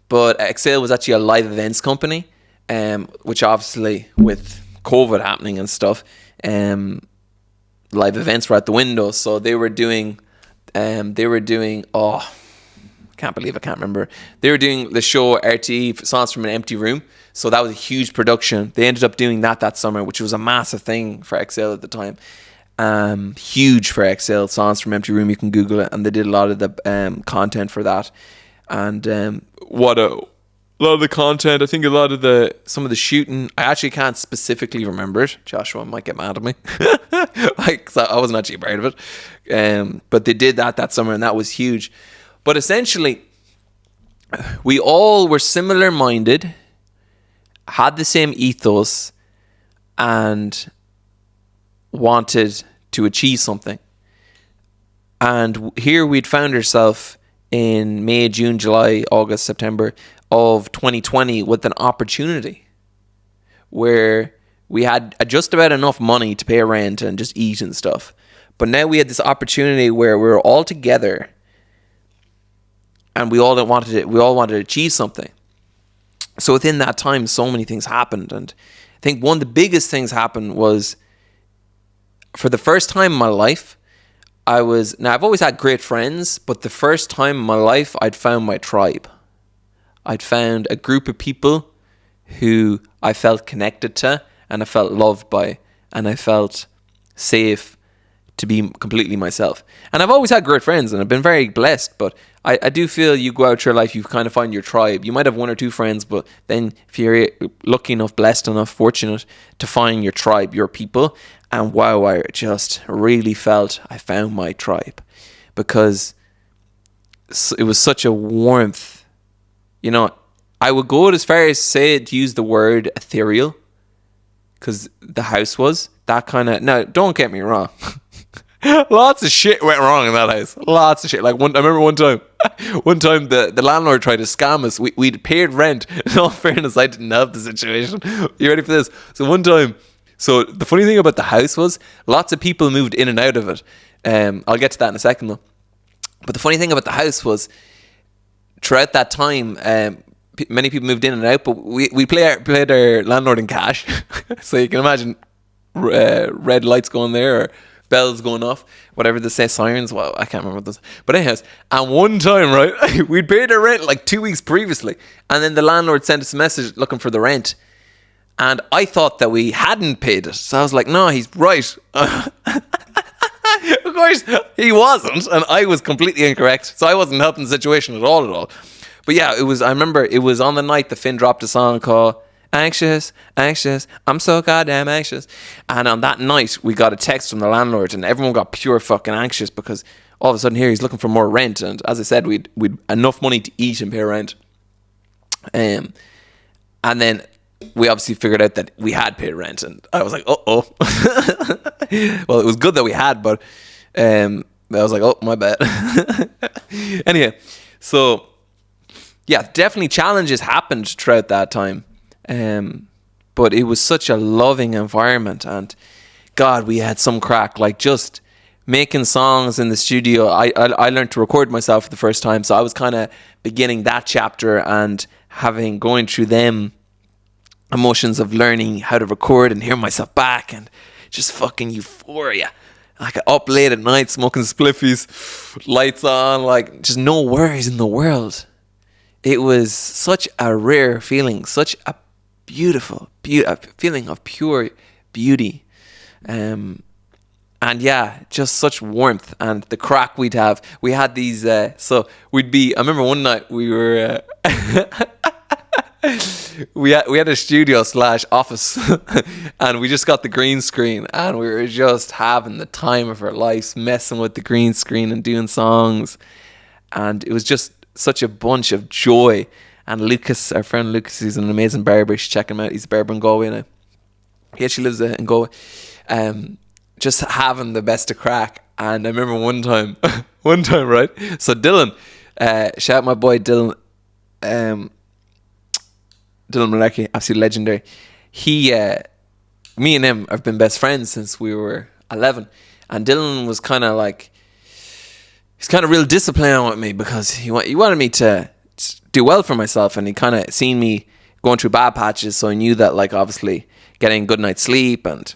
but Exhale was actually a live events company, which obviously with COVID happening and stuff, live events were out the window. So they were doing, can't believe I can't remember. They were doing the show RTE, Songs from an Empty Room. So that was a huge production. They ended up doing that summer, which was a massive thing for Exhale at the time. Huge for Exhale, Songs from Empty Room. You can Google it, and they did a lot of the content for that. And a lot of the content. I think some of the shooting. I actually can't specifically remember it. Joshua might get mad at me, like I wasn't actually a part of it. But they did that summer, and that was huge. But essentially, we all were similar minded, had the same ethos, and wanted to achieve something. And here we'd found ourselves in May, June, July, August, September of 2020 with an opportunity where we had just about enough money to pay rent and just eat and stuff. But now we had this opportunity where we were all together and we all wanted to achieve something. So within that time, so many things happened. And I think one of the biggest things happened was, for the first time in my life, I've always had great friends, but the first time in my life, I'd found my tribe. I'd found a group of people who I felt connected to, and I felt loved by, and I felt safe to be completely myself. And I've always had great friends, and I've been very blessed, but I do feel you go out your life, you kind of find your tribe. You might have one or two friends, but then if you're lucky enough, blessed enough, fortunate to find your tribe, your people. And wow, I just really felt I found my tribe, because it was such a warmth. You know, I would go as far as to use the word ethereal, because the house was that kind of. Now, don't get me wrong. Lots of shit went wrong in that house. Lots of shit. Like I remember one time the landlord tried to scam us. We'd paid rent. In all fairness, I didn't have the situation. You ready for this? So one time, so the funny thing about the house was lots of people moved in and out of it. I'll get to that in a second though. But the funny thing about the house was, throughout that time, many people moved in and out, but we played our landlord in cash. So you can imagine red lights going there, or bells going off, whatever they say, sirens. Well, I can't remember what those. But anyways, and one time, right, we'd paid our rent like 2 weeks previously, and then the landlord sent us a message looking for the rent, and I thought that we hadn't paid it. So I was like, no, he's right. Of course, he wasn't, and I was completely incorrect. So I wasn't helping the situation at all. But yeah, I remember it was on the night that Finn dropped a song called Anxious, I'm so goddamn anxious. And on that night, we got a text from the landlord, and everyone got pure fucking anxious, because all of a sudden here he's looking for more rent. And as I said, we'd enough money to eat and pay rent. And then we obviously figured out that we had paid rent, and I was like, uh-oh. Well, it was good that we had, but I was like, oh, my bad. Anyway, so yeah, definitely challenges happened throughout that time. But it was such a loving environment, and God, we had some crack, like just making songs in the studio. I learned to record myself for the first time, so I was kind of beginning that chapter and going through them emotions of learning how to record and hear myself back, and just fucking euphoria. Like up late at night, smoking spliffies, lights on, like just no worries in the world. It was such a rare feeling, such a beautiful, a feeling of pure beauty. And yeah, just such warmth. And the crack we had these, so we'd be, I remember one night we were, we had a studio / office and we just got the green screen and we were just having the time of our lives, messing with the green screen and doing songs. And it was just such a bunch of joy. And Lucas, our friend Lucas, he's an amazing barber. You should check him out. He's a barber in Galway now. He actually lives in Galway. Just having the best of crack. And I remember one time, right? So Dylan, shout out my boy Dylan, Dylan Malecki, absolute legendary. Me and him have been best friends since we were 11. And Dylan was kind of like, he's kind of real disciplined with me because he wanted me to do well for myself, and he kind of seen me going through bad patches, so he knew that, like, obviously getting a good night's sleep and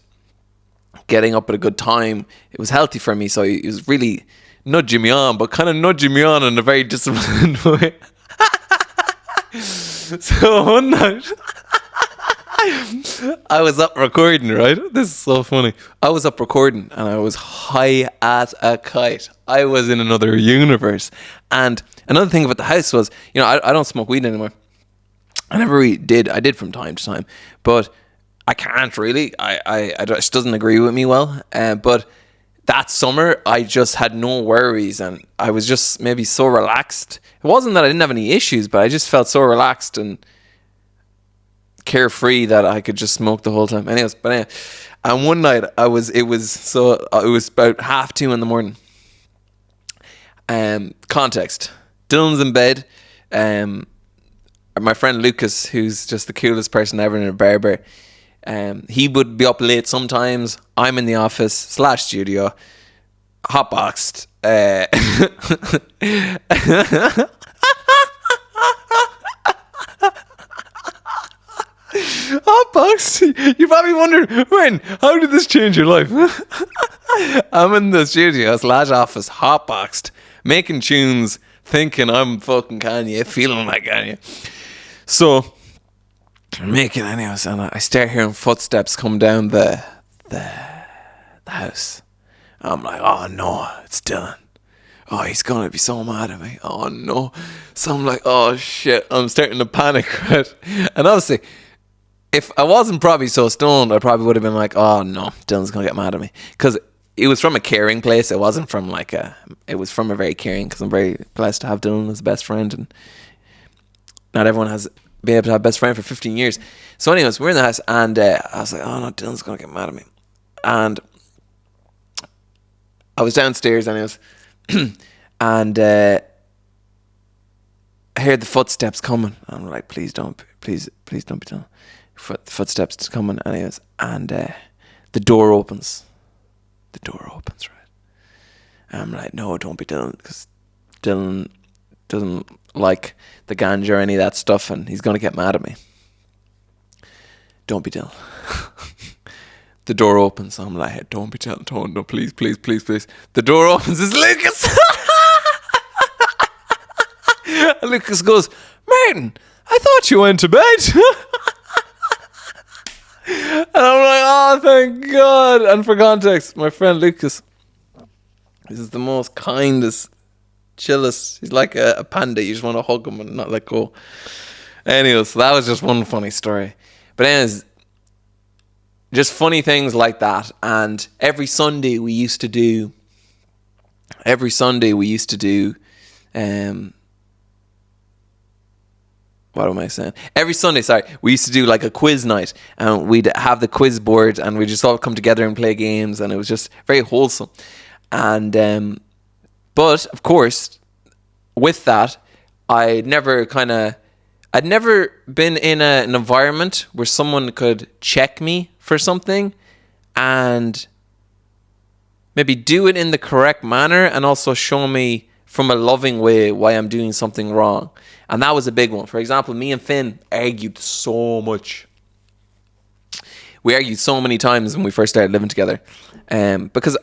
getting up at a good time, it was healthy for me. So he was really nudging me on, but kind of nudging me on in a very disciplined way. So one night I was up recording, right? This is so funny. I was up recording and I was high as a kite. I was in another universe. And another thing about the house was, I don't smoke weed anymore. I never really did. I did from time to time, but I can't really. It just doesn't agree with me well. But that summer, I just had no worries and I was just maybe so relaxed. It wasn't that I didn't have any issues, but I just felt so relaxed and carefree that I could just smoke the whole time. Anyways, and one night it was about 2:30 in the morning. Context: Dylan's in bed. My friend Lucas, who's just the coolest person ever in a barber, he would be up late sometimes. I'm in the office / studio, hotboxed. Hotbox. You probably wondered, how did this change your life? I'm in the studio / office, hotboxed, making tunes, thinking I'm fucking Kanye, feeling like Kanye. So I'm making anyways, and I start hearing footsteps come down the house. I'm like, oh no, it's Dylan. Oh, he's gonna be so mad at me. Oh no. So I'm like, oh shit, I'm starting to panic, right? And obviously, if I wasn't probably so stoned, I probably would have been like, oh no, Dylan's gonna get mad at me. Because it was from a caring place. It wasn't from it was from a very caring, because I'm very blessed to have Dylan as a best friend. And not everyone has been able to have a best friend for 15 years. So anyways, we're in the house and I was like, oh no, Dylan's gonna get mad at me. And I was downstairs anyways. And I heard the footsteps coming. I'm like, please don't be done. Footsteps coming anyways. And the door opens. Right? And I'm like, no, don't be Dylan, because Dylan doesn't like the ganja or any of that stuff, and he's gonna get mad at me. Don't be Dylan. The door opens. I'm like, hey, don't be Dylan. No, please. The door opens. It's Lucas. And Lucas goes, Martin, I thought you went to bed. And I'm like, oh, thank God. And for context, my friend Lucas, this is the most kindest, chillest. He's like a panda. You just want to hug him and not let go. Anyways, so that was just one funny story. But anyways, just funny things like that. And every Sunday we used to do what am I saying? Every Sunday, we used to do like a quiz night, and we'd have the quiz board, and we'd just all come together and play games, and it was just very wholesome. And but of course, with that, I'd never been in an environment where someone could check me for something and maybe do it in the correct manner, and also show me from a loving way why I'm doing something wrong. And that was a big one. For example, me and Finn argued so much. We argued so many times when we first started living together. Because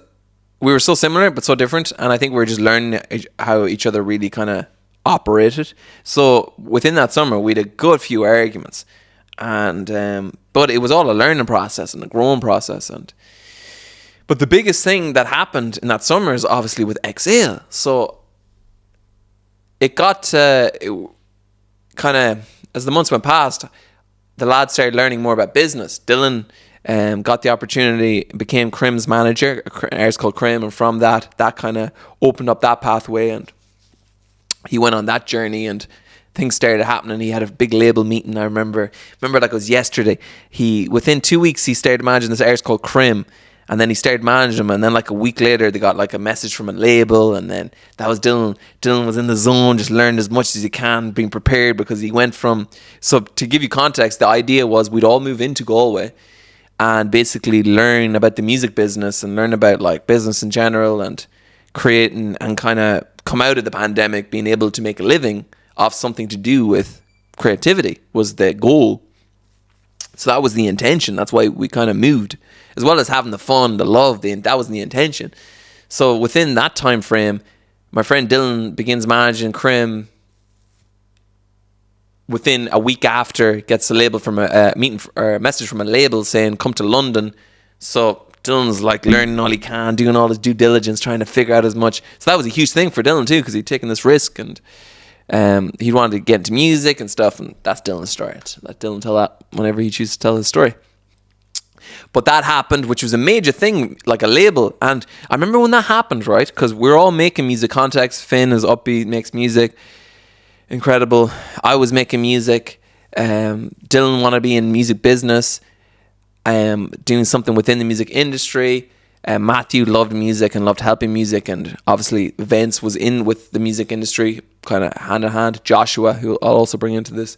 we were so similar but so different, and I think we were just learning how each other really kind of operated. So within that summer, we had a good few arguments, and but it was all a learning process and a growing process. But the biggest thing that happened in that summer is obviously with Exhale. So it got kind of, as the months went past, the lads started learning more about business. Dylan got the opportunity, became Crim's manager, an artist called Crim, and from that kind of opened up that pathway, and he went on that journey, and things started happening. He had a big label meeting. I remember like it was yesterday. Within 2 weeks he started managing this artist called Crim, and then he started managing them, and then like a week later they got like a message from a label, and then that was Dylan. Dylan was in the zone, just learned as much as he can, being prepared, because he went from, so to give you context, the idea was we'd all move into Galway and basically learn about the music business and learn about like business in general, and creating and kind of come out of the pandemic being able to make a living off something to do with creativity was the goal. So that was the intention. That's why we kind of moved, as well as having the fun, the love. That was the intention. So within that time frame, my friend Dylan begins managing Crim. Within a week after, gets a label from a meeting or a message from a label saying come to London. So Dylan's like learning all he can, doing all his due diligence, trying to figure out as much. So that was a huge thing for Dylan too, because he'd taken this risk, and he wanted to get into music and stuff, and that's Dylan's story. Let Dylan tell that whenever he chooses to tell his story. But that happened, which was a major thing, like a label. And I remember when that happened, right? Because we're all making music. Context, Finn is upbeat, makes music. Incredible. I was making music. Dylan wanted to be in music business, doing something within the music industry. Matthew loved music and loved helping music, and obviously Vince was in with the music industry, kind of hand in hand. Joshua, who I'll also bring into this,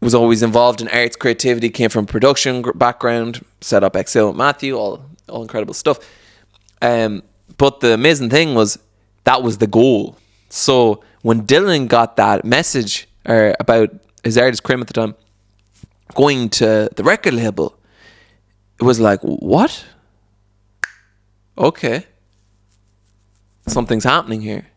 was always involved in arts, creativity, came from production background, set up Exhale with Matthew, all incredible stuff. But the amazing thing was that was the goal. So when Dylan got that message about his artist Crim at the time going to the record label, it was like, what? Okay, something's happening here.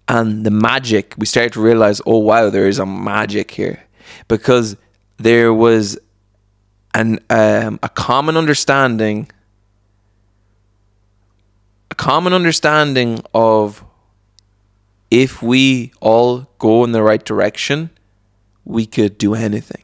And the magic, we started to realize, oh wow, there is a magic here, because there was a common understanding of, if we all go in the right direction, we could do anything.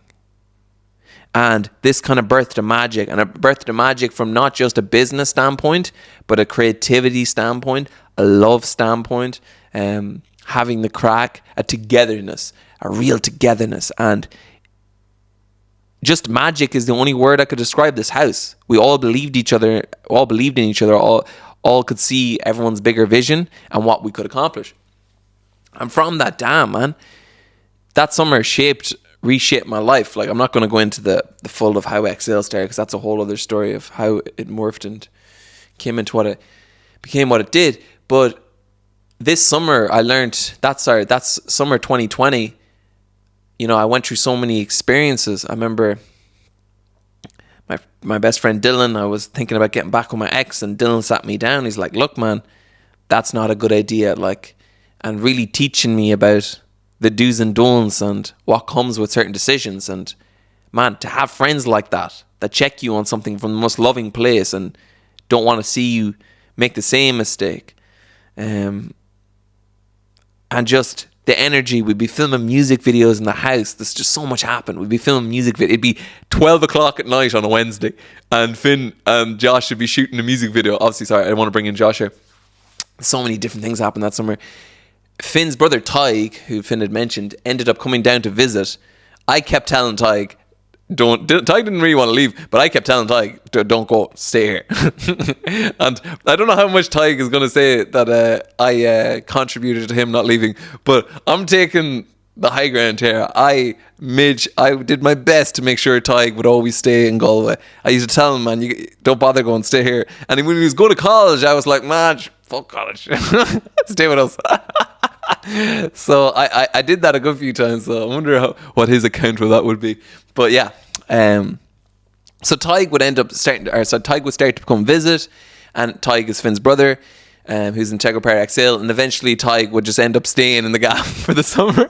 And this kind of birthed a magic, and it birthed a magic from not just a business standpoint, but a creativity standpoint, a love standpoint, having the crack, a togetherness, a real togetherness. And just magic is the only word I could describe this house. We all believed in each other, all could see everyone's bigger vision and what we could accomplish. And from that, damn, man, that summer reshaped my life. Like, I'm not going to go into the full of how Exhale started, because that's a whole other story of how it morphed and became what it did. But this summer I learned, that's summer 2020, I went through so many experiences. I remember my best friend Dylan, I was thinking about getting back with my ex, and Dylan sat me down. He's like, look man, that's not a good idea, and really teaching me about the do's and don'ts and what comes with certain decisions. And man, to have friends like that check you on something from the most loving place and don't want to see you make the same mistake, and just the energy. We'd be filming music videos in the house. There's just so much happened. We'd be filming music videos. It'd be 12 o'clock at night on a Wednesday, and Finn and Josh would be shooting a music video. Obviously, sorry, I don't want to bring in Josh here. So many different things happened that summer. Finn's brother Tig, who Finn had mentioned, ended up coming down to visit. I kept telling Tig, Tig didn't really want to leave, but I kept telling Tig, don't go, stay here. And I don't know how much Tig is going to say that I contributed to him not leaving, but I'm taking the high ground here. I did my best to make sure Tig would always stay in Galway. I used to tell him, man, you don't bother going, stay here. And when he was going to college, I was like, man, fuck college. Stay with us. So I did that a good few times. So I wonder what his account of that would be. But yeah, so Tig would start to come visit. And Tig is Finn's brother, who's integral part of XL, and eventually Tig would just end up staying in the gaff for the summer.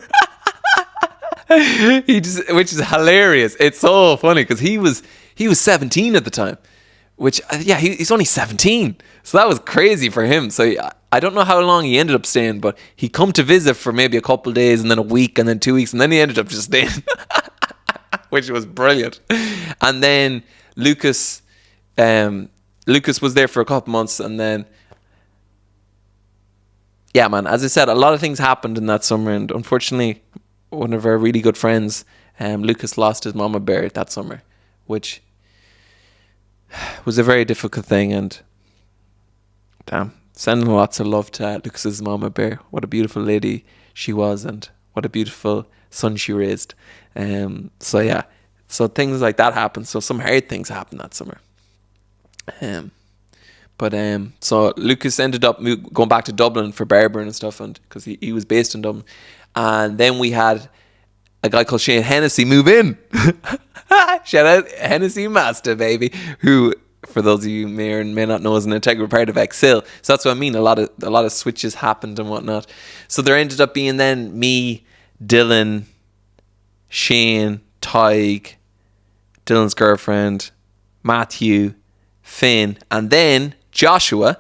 Which is hilarious. It's so funny because he was 17 at the time, which he's only 17, so that was crazy for him. So I don't know how long he ended up staying, but he come to visit for maybe a couple of days, and then a week, and then 2 weeks, and then he ended up just staying, which was brilliant. And then Lucas was there for a couple months, and then yeah, man, as I said, a lot of things happened in that summer, and unfortunately one of our really good friends, Lucas, lost his mama bear that summer, which was a very difficult thing. And damn, sending lots of love to Lucas's mama bear. What a beautiful lady she was, and what a beautiful son she raised. So things like that happened. So some hard things happened that summer. So Lucas ended up going back to Dublin for barbering and stuff, and because he was based in Dublin. And then we had a guy called Shane Hennessy move in. Shout out Hennessy Master, baby, who, for those of you who may or may not know, is an integral part of XL. So that's what I mean. A lot of switches happened and whatnot. So there ended up being then me, Dylan, Shane, Tig, Dylan's girlfriend, Matthew, Finn, and then Joshua,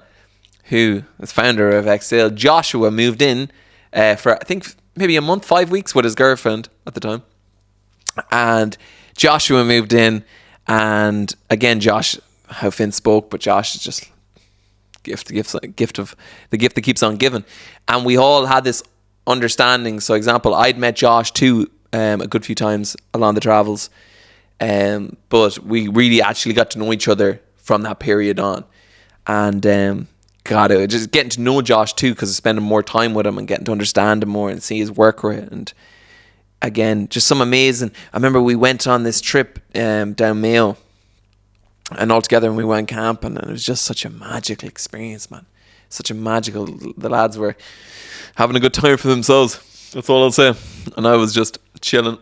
who is founder of XL. Joshua moved in for, I think, maybe a month, 5 weeks with his girlfriend at the time. And Joshua moved in, and again, Josh, how Finn spoke, but Josh is just the gift that keeps on giving. And we all had this understanding. So example, I'd met Josh too a good few times along the travels, but we really actually got to know each other from that period on. And just getting to know Josh too, because of spending more time with him and getting to understand him more and see his work rate. And again, just some amazing. I remember we went on this trip down Mayo, and all together, and we went camping, and it was just such a magical experience, man. The lads were having a good time for themselves. That's all I'll say. And I was just chilling.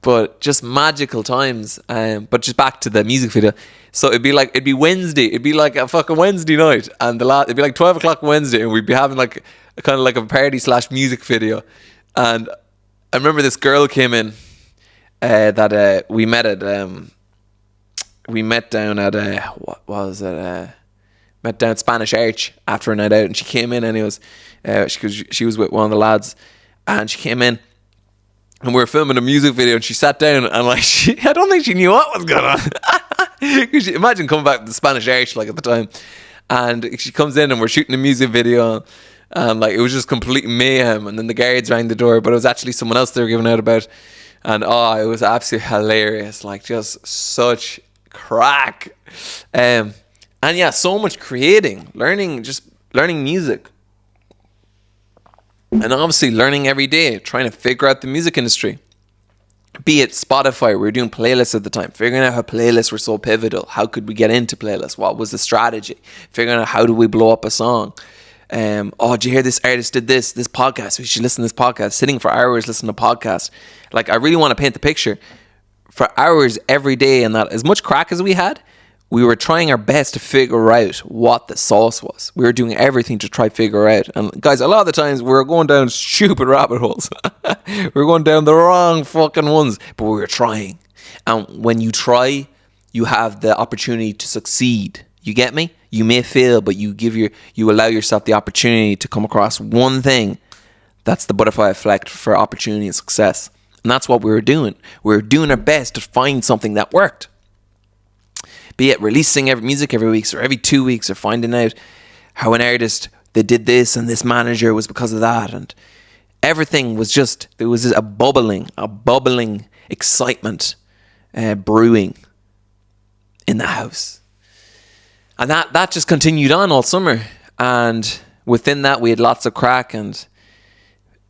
But just magical times. But just back to the music video. So it'd be Wednesday. It'd be like a fucking Wednesday night, and it'd be like 12 o'clock Wednesday, and we'd be having like a kind of like a party / music video. And I remember this girl came in that we met at met down at Spanish Arch after a night out, and she came in anyways. She was with one of the lads, and she came in, and we were filming a music video, and she sat down, and like I don't think she knew what was going on. Because imagine coming back to the Spanish Arch like at the time, and she comes in, and we're shooting a music video, and like it was just complete mayhem. And then the guards rang the door, but it was actually someone else they were giving out about, and it was absolutely hilarious, like just such crack. And yeah, so much creating, learning music. And obviously learning every day, trying to figure out the music industry. Be it Spotify, we were doing playlists at the time, figuring out how playlists were so pivotal. How could we get into playlists? What was the strategy? Figuring out how do we blow up a song? Did you hear this artist did this podcast? We should listen to this podcast. Sitting for hours listening to podcasts. Like, I really want to paint the picture. For hours every day, and that as much crack as we had, we were trying our best to figure out what the sauce was. We were doing everything to try to figure out. And guys, a lot of the times we were going down stupid rabbit holes. We were going down the wrong fucking ones, but we were trying. And when you try, you have the opportunity to succeed. You get me? You may fail, but you allow yourself the opportunity to come across one thing. That's the butterfly effect for opportunity and success. And that's what we were doing. We were doing our best to find something that worked. Be it releasing music every week or every 2 weeks, or finding out how an artist, they did this and this manager was because of that. And everything was just, there was a bubbling excitement brewing in the house. And that just continued on all summer. And within that, we had lots of crack. And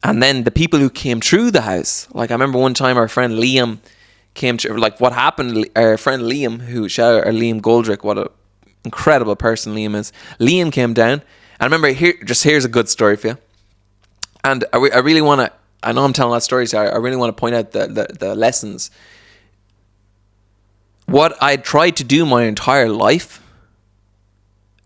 then the people who came through the house, like I remember one time our friend Liam came to, like what happened, our friend Liam, who shout out our Liam Goldrick, what an incredible person Liam is. Liam came down, and I remember here's a good story for you. And I really want to, I know I'm telling that story, so I really want to point out the lessons what I tried to do my entire life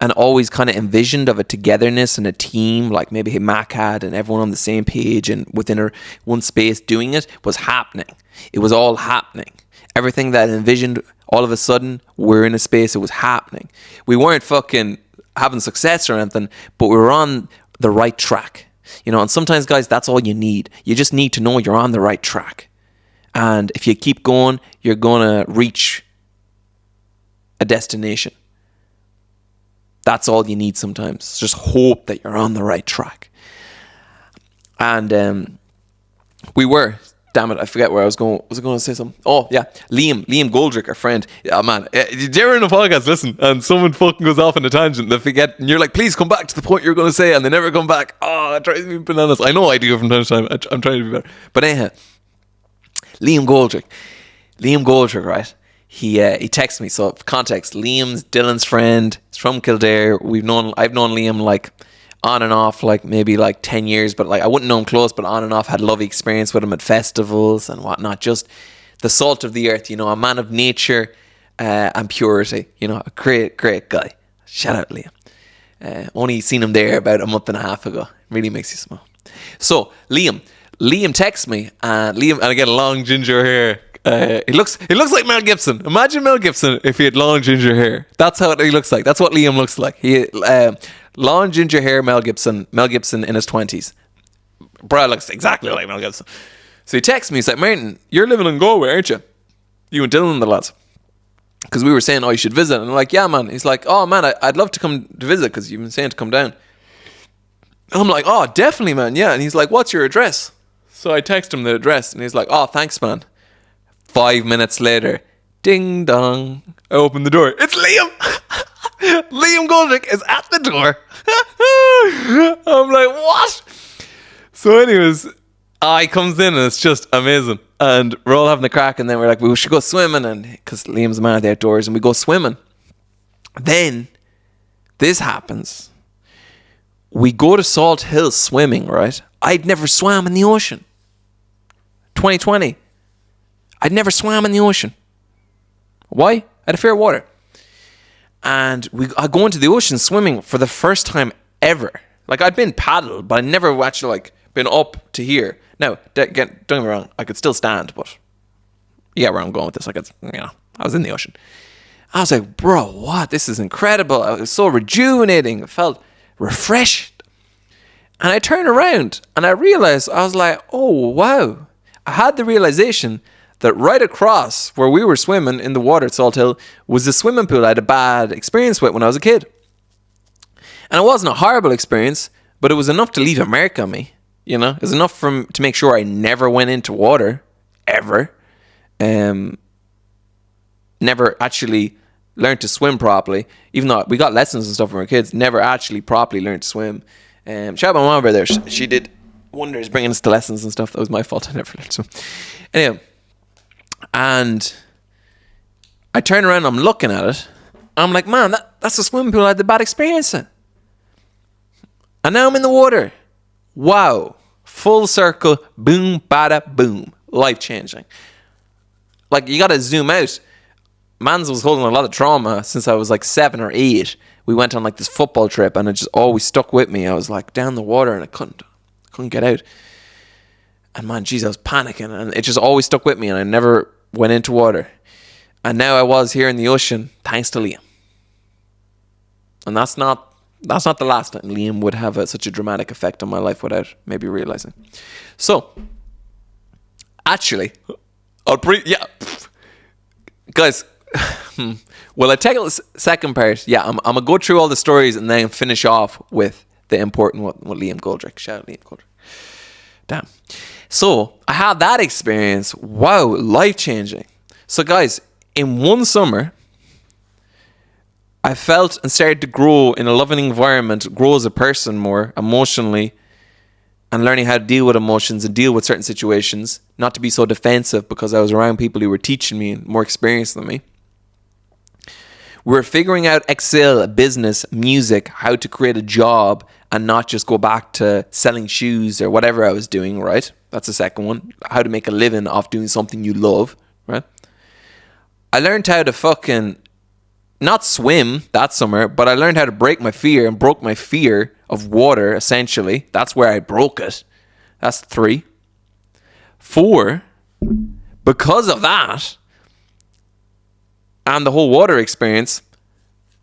and always kind of envisioned of a togetherness and a team, like maybe Mac had, and everyone on the same page and within one space doing it, was happening. It was all happening. Everything that I envisioned, all of a sudden, we're in a space, it was happening. We weren't fucking having success or anything, but we were on the right track. You know, and sometimes, guys, that's all you need. You just need to know you're on the right track. And if you keep going, you're going to reach a destination. That's all you need sometimes. Just hope that you're on the right track. And we were. Damn it, I forget where I was going. Was I going to say something? Oh, yeah. Liam Goldrick, our friend. Yeah, man. They're in a podcast, listen, and someone fucking goes off on a tangent. They forget, and you're like, please come back to the point you're going to say, and they never come back. Oh, it drives me bananas. I know I do from time to time. I'm trying to be better. But anyhow, Liam Goldrick, right? He texted me. So, for context, Liam's Dylan's friend. He's from Kildare. I've known Liam like on and off, like maybe like 10 years, but like I wouldn't know him close, but on and off, had a lovely experience with him at festivals and whatnot. Just the salt of the earth, you know, a man of nature and purity, you know, a great guy. Shout out Liam. Only seen him there about a month and a half ago. Really makes you smile. So Liam texts me, and I get long ginger hair. He looks like Mel Gibson. Imagine Mel Gibson if he had long ginger hair. That's how he looks like. That's what Liam looks like. He long ginger hair, Mel Gibson in his 20s. Bro looks exactly like Mel Gibson. So he texts me. He's like, Martin, you're living in Galway, aren't you? You and Dylan and the lads. Because we were saying, oh, you should visit. And I'm like, yeah, man. He's like, oh, man, I'd love to come to visit because you've been saying to come down. And I'm like, oh, definitely, man. Yeah. And he's like, what's your address? So I text him the address. And he's like, oh, thanks, man. 5 minutes later, ding dong, I open the door. It's Liam. Liam Goldrick is at the door. I'm like, what? So anyways, he comes in and it's just amazing. And we're all having the crack, and then we're like, we should go swimming, and because Liam's a man of the outdoors, and we go swimming. Then this happens. We go to Salt Hill swimming, right? I'd never swam in the ocean. 2020. I'd never swam in the ocean. Why? I had a fair water. And I go into the ocean swimming for the first time ever. Like, I'd been paddled, but I never actually like been up to here. Now, don't get me wrong, I could still stand, but you get where I'm going with this. I was in the ocean. I was like, bro, what? This is incredible. It was so rejuvenating. It felt refreshed. And I turned around and I realized, I was like, oh, wow. I had the realization that right across where we were swimming in the water at Salt Hill was the swimming pool I had a bad experience with when I was a kid. And it wasn't a horrible experience, but it was enough to leave a mark on me. You know, it was enough to make sure I never went into water, ever. Never actually learned to swim properly, even though we got lessons and stuff when we were kids. Never actually properly learned to swim. Shout out my mom over there. She did wonders bringing us to lessons and stuff. That was my fault. I never learned to swim. Anyway, and I turn around and I'm looking at it. I'm like, man, that's a swimming pool I had the bad experience in. And now I'm in the water. Wow. Full circle. Boom, bada, boom. Life changing. Like, you got to zoom out. Mans was holding a lot of trauma since I was like 7 or 8. We went on like this football trip and it just always stuck with me. I was like down the water and I couldn't get out. And man, geez, I was panicking and it just always stuck with me and I never went into water. And now I was here in the ocean thanks to Liam. And that's not the last time Liam would have such a dramatic effect on my life without maybe realizing. So, actually, guys, well, I tackle the second part. Yeah, I'm going to go through all the stories and then finish off with the important one with Liam Goldrick. Shout out Liam Goldrick. Damn. So, I had that experience. Wow, life-changing. So, guys, in one summer, I felt and started to grow in a loving environment, grow as a person more emotionally, and learning how to deal with emotions and deal with certain situations, not to be so defensive because I was around people who were teaching me and more experienced than me. We were figuring out Excel, business, music, how to create a job and not just go back to selling shoes or whatever I was doing, right? That's the second one. How to make a living off doing something you love, right? I learned how to fucking not swim that summer, but I learned how to break my fear and broke my fear of water, essentially. That's where I broke it. That's 3. 4, because of that and the whole water experience.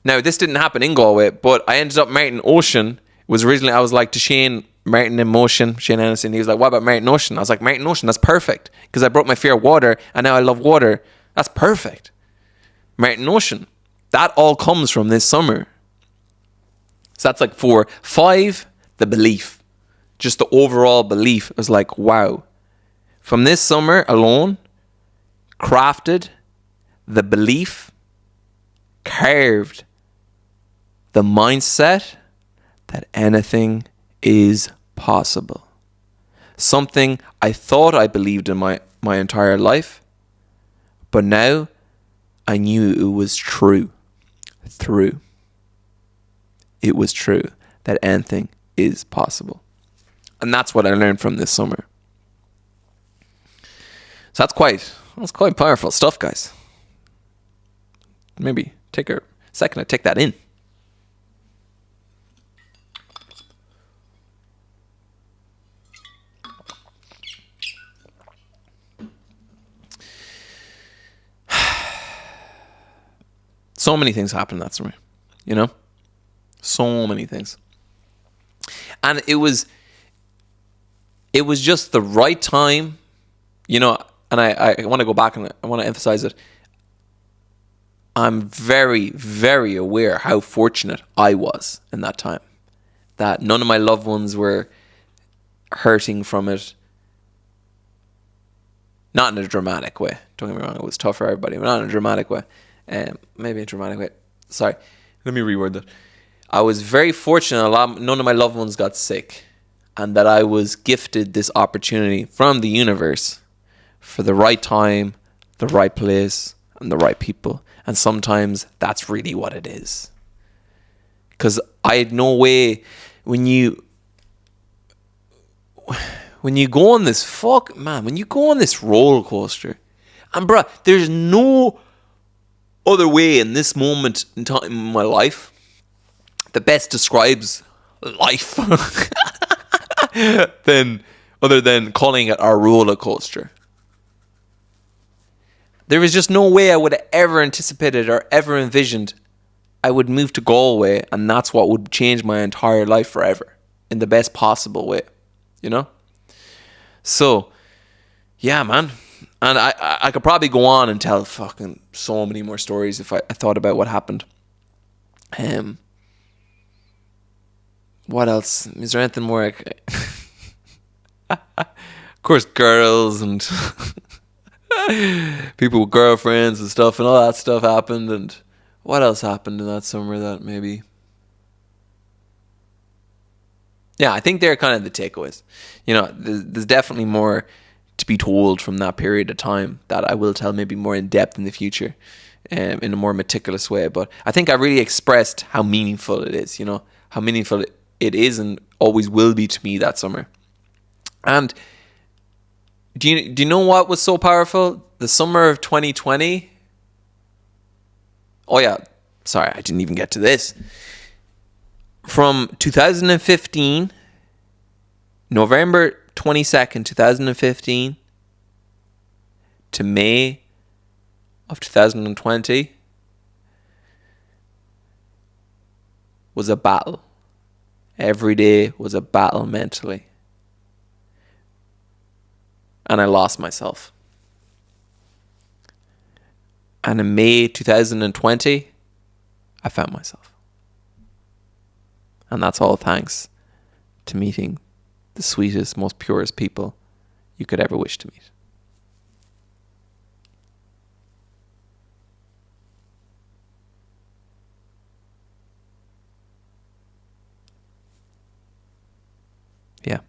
Now, this didn't happen in Galway, but I ended up Martin Ocean. It was originally, I was like to Shane Martin in Motion, Shane Hennessy, he was like, what about Martin Ocean? I was like, Martin Ocean, that's perfect. Because I broke my fear of water and now I love water. That's perfect. Martin Ocean. That all comes from this summer. So that's like 4. 5, the belief. Just the overall belief. It was like, wow. From this summer alone, crafted the belief, carved the mindset that anything is possible. Something I thought I believed in my entire life, but now I knew it was true. It was true that anything is possible. And that's what I learned from this summer. So that's quite powerful stuff, guys. Maybe take a second to take that in. So many things happened that summer, you know? So many things. And it was just the right time, you know, and I want to go back and I want to emphasize it. I'm very, very aware how fortunate I was in that time. That none of my loved ones were hurting from it. Not in a dramatic way. Don't get me wrong, it was tough for everybody, but not in a dramatic way. Maybe a dramatic way. Sorry, let me reword that. I was very fortunate none of my loved ones got sick, and that I was gifted this opportunity from the universe for the right time, the right place, and the right people. And sometimes that's really what it is. Because I had no way, when you go on this when you go on this roller coaster, and bruh, there's no other way in this moment in time in my life that best describes life other than calling it a roller coaster. There was just no way I would have ever anticipated or ever envisioned I would move to Galway and that's what would change my entire life forever in the best possible way, you know? So, yeah, man. And I could probably go on and tell fucking so many more stories if I thought about what happened. What else? Is there anything more? Of course, girls and people with girlfriends and stuff and all that stuff happened. And what else happened in that summer that maybe... Yeah, I think they're kind of the takeaways. You know, there's definitely more to be told from that period of time that I will tell maybe more in depth in the future, in a more meticulous way. But I think I really expressed how meaningful it is, you know, how meaningful it is and always will be to me that summer. And do you know what was so powerful? The summer of 2020. Oh yeah, sorry, I didn't even get to this. From 2015, November 22nd, 2015 to May of 2020 was a battle. Every day was a battle mentally. And I lost myself. And in May 2020, I found myself. And that's all thanks to meeting the sweetest, most purest people you could ever wish to meet. Yeah.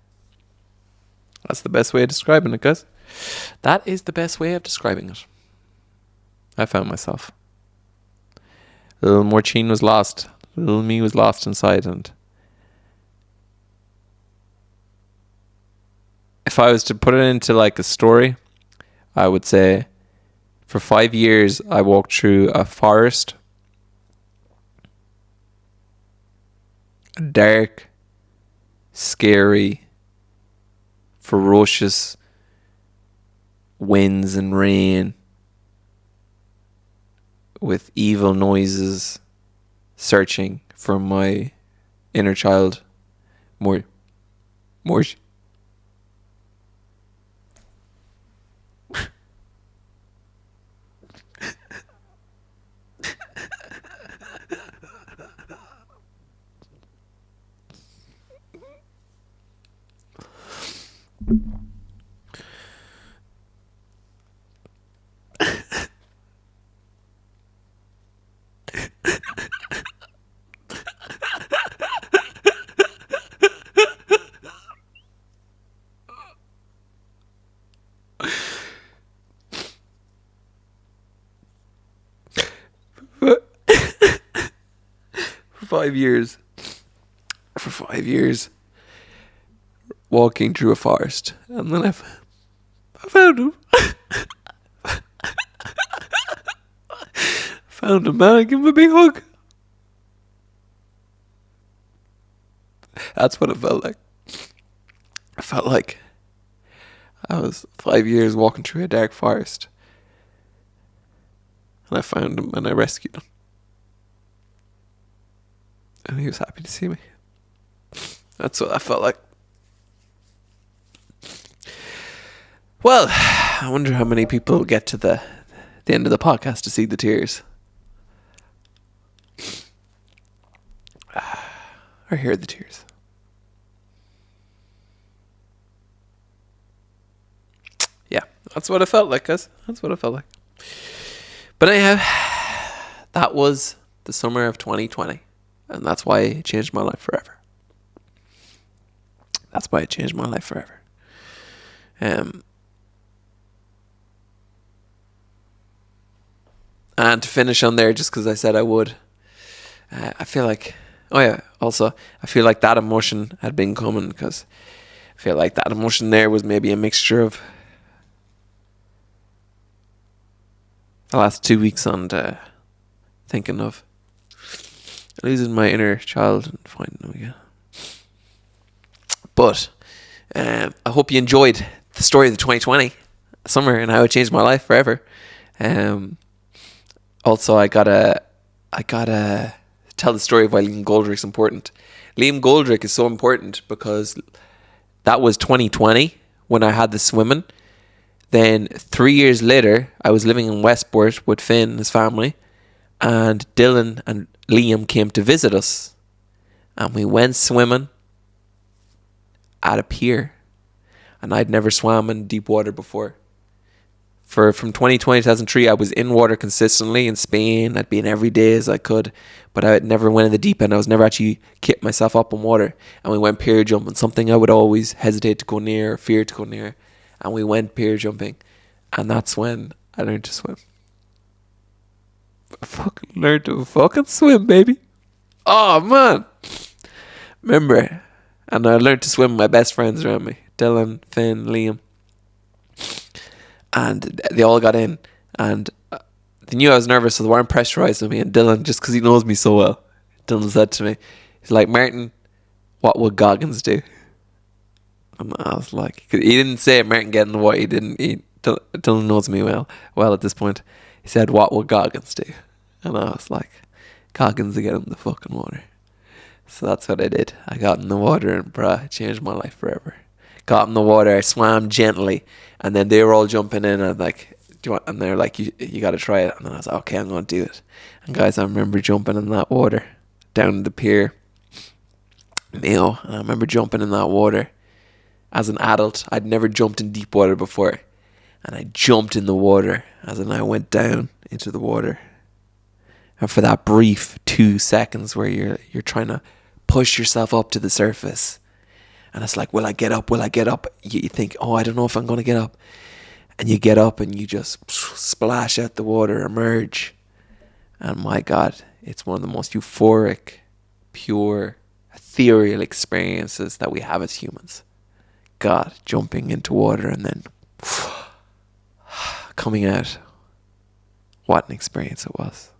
That's the best way of describing it, guys. That is the best way of describing it. I found myself. Little Morchin was lost. Little me was lost inside, and if I was to put it into like a story, I would say For 5 years, I walked through a forest. A dark, scary, ferocious winds and rain with evil noises searching for my inner child. More. 5 years. For 5 years, walking through a forest, and then I found him. Found him, man. I give him a big hug. That's what it felt like. I felt like I was 5 years walking through a dark forest, and I found him and I rescued him. And he was happy to see me. That's what I felt like. Well, I wonder how many people get to the end of the podcast to see the tears. Or hear the tears. Yeah, that's what it felt like, guys. That's what it felt like. But anyhow, that was the summer of 2020. And that's why it changed my life forever. That's why it changed my life forever. And to finish on there, just because I said I would, I feel like, also, I feel like that emotion had been coming, because I feel like that emotion there was maybe a mixture of the last 2 weeks and thinking of losing my inner child and finding him again. But I hope you enjoyed the story of the 2020 summer and how it changed my life forever. Also, I gotta tell the story of why Liam Goldrick's important. Liam Goldrick is so important because that was 2020 when I had the swimming. Then 3 years later, I was living in Westport with Finn and his family, and Dylan and Liam came to visit us, and we went swimming at a pier, and I'd never swam in deep water before. From 2020 to 2003, I was in water consistently in Spain. I'd been every day as I could, but I never went in the deep end. I was never actually kicked myself up in water. And we went pier jumping, something I would always hesitate to go near, or fear to go near. And we went pier jumping, and that's when I learned to swim. I fucking learned to fucking swim, baby. Oh, man. Remember, and I learned to swim with my best friends around me. Dylan, Finn, Liam. And they all got in, and they knew I was nervous, so they weren't pressurising me. And Dylan, just because he knows me so well, Dylan said to me, he's like, Martin, what would Goggins do? And I was like, he didn't say Martin get in the water. Dylan knows me well at this point. He said, what would Goggins do? And I was like, Goggins to get in the fucking water. So that's what I did. I got in the water, and bruh, it changed my life forever. Got in the water, I swam gently, and then they were all jumping in, and like, do you want? And they're like, you got to try it. And then I was like, okay, I'm going to do it. And guys, I remember jumping in that water down the pier, Mayo, and I remember jumping in that water as an adult. I'd never jumped in deep water before, and I jumped in the water as I went down into the water. And for that brief 2 seconds where you're trying to push yourself up to the surface, and it's like, will I get up? Will I get up? You think, oh, I don't know if I'm going to get up. And you get up and you just splash out the water, emerge. And my God, it's one of the most euphoric, pure, ethereal experiences that we have as humans. God, jumping into water and then coming out. What an experience it was.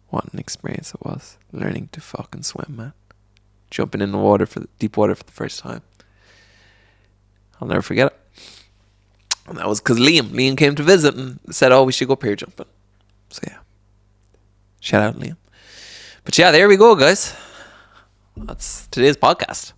What an experience it was. Learning to fucking swim, man. Jumping in the water, deep water for the first time. I'll never forget it. And that was because Liam came to visit and said, we should go pier jumping. So yeah. Shout out Liam. But yeah, there we go, guys. That's today's podcast.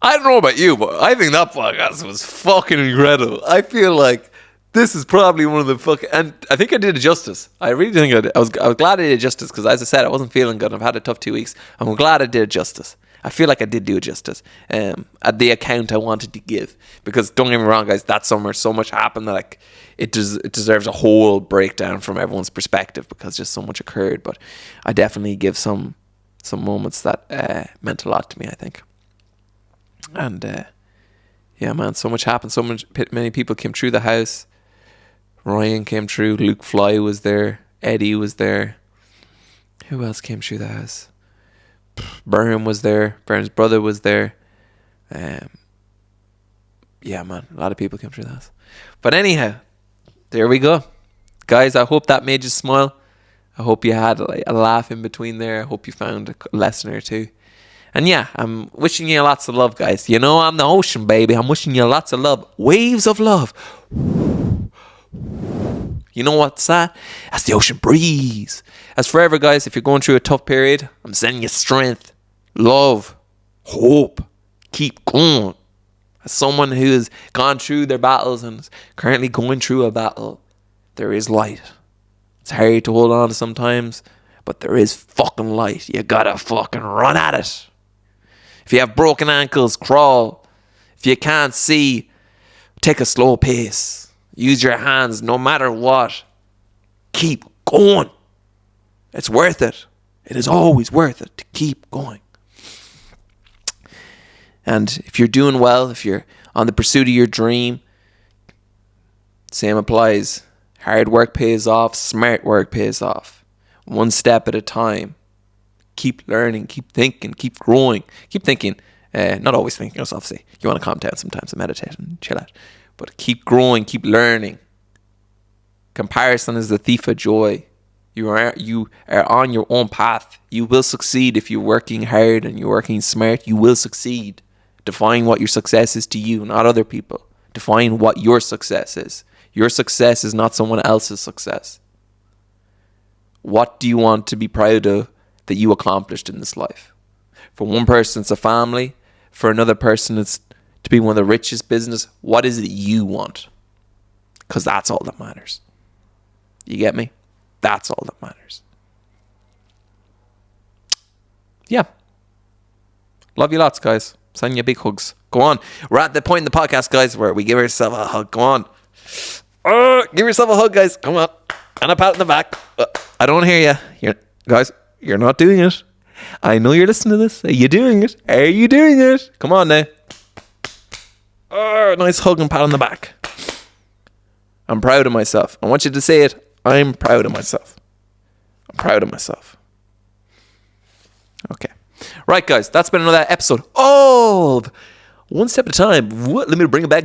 I don't know about you, but I think that podcast was fucking incredible. I feel like this is probably one of the fucking... And I think I did it justice. I really think I did. I was glad I did it justice because, as I said, I wasn't feeling good. I've had a tough 2 weeks. I'm glad I did it justice. I feel like I did do it justice at the account I wanted to give. Because don't get me wrong, guys, that summer so much happened that it deserves a whole breakdown from everyone's perspective because just so much occurred. But I definitely give some moments that meant a lot to me, I think. And yeah, man, so much happened. Many people came through the house. Ryan came through. Luke Fly was there. Eddie was there. Who else came through the house? Burnham was there. Burnham's brother was there. Yeah, man, a lot of people came through the house. But anyhow, there we go. Guys, I hope that made you smile. I hope you had a laugh in between there. I hope you found a lesson or two. And yeah, I'm wishing you lots of love, guys. You know I'm the ocean, baby. I'm wishing you lots of love. Waves of love. You know what's that? That's the ocean breeze. As forever, guys, if you're going through a tough period, I'm sending you strength, love, hope. Keep going. As someone who has gone through their battles and is currently going through a battle, there is light. It's hard to hold on to sometimes, but there is fucking light. You gotta fucking run at it. If you have broken ankles, crawl. If you can't see, take a slow pace. Use your hands no matter what. Keep going. It's worth it. It is always worth it to keep going. And if you're doing well, if you're on the pursuit of your dream, same applies. Hard work pays off. Smart work pays off. One step at a time. Keep learning, keep thinking, keep growing, keep thinking. Not always thinking, obviously. You want to calm down sometimes and meditate and chill out. But keep growing, keep learning. Comparison is the thief of joy. You are on your own path. You will succeed if you're working hard and you're working smart. You will succeed. Define what your success is to you, not other people. Define what your success is. Your success is not someone else's success. What do you want to be proud of that you accomplished in this life? For one person, it's a family. For another person, it's to be one of the richest business. What is it you want? Because that's all that matters. You get me? That's all that matters. Yeah. Love you lots, guys. Sending you big hugs. Go on. We're at the point in the podcast, guys, where we give ourselves a hug. Go on. Give yourself a hug, guys. Come on. And a pat in the back. I don't hear you. You're not doing it. I know you're listening to this. Are you doing it? Are you doing it? Come on now. Nice hug and pat on the back. I'm proud of myself. I want you to say it. I'm proud of myself. I'm proud of myself. Okay. Right, guys. That's been another episode of One Step at a Time. Let me bring it back.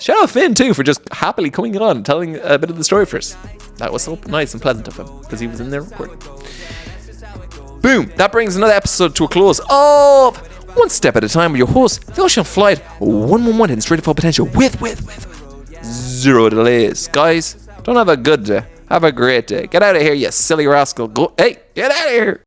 Shout out Finn, too, for just happily coming on and telling a bit of the story for us. That was so nice and pleasant of him because he was in there recording. Boom. That brings another episode to a close of One Step at a Time with your host, the Ocean Flight 111 in straight full potential with zero delays. Guys, don't have a good day. Have a great day. Get out of here, you silly rascal. Hey, get out of here.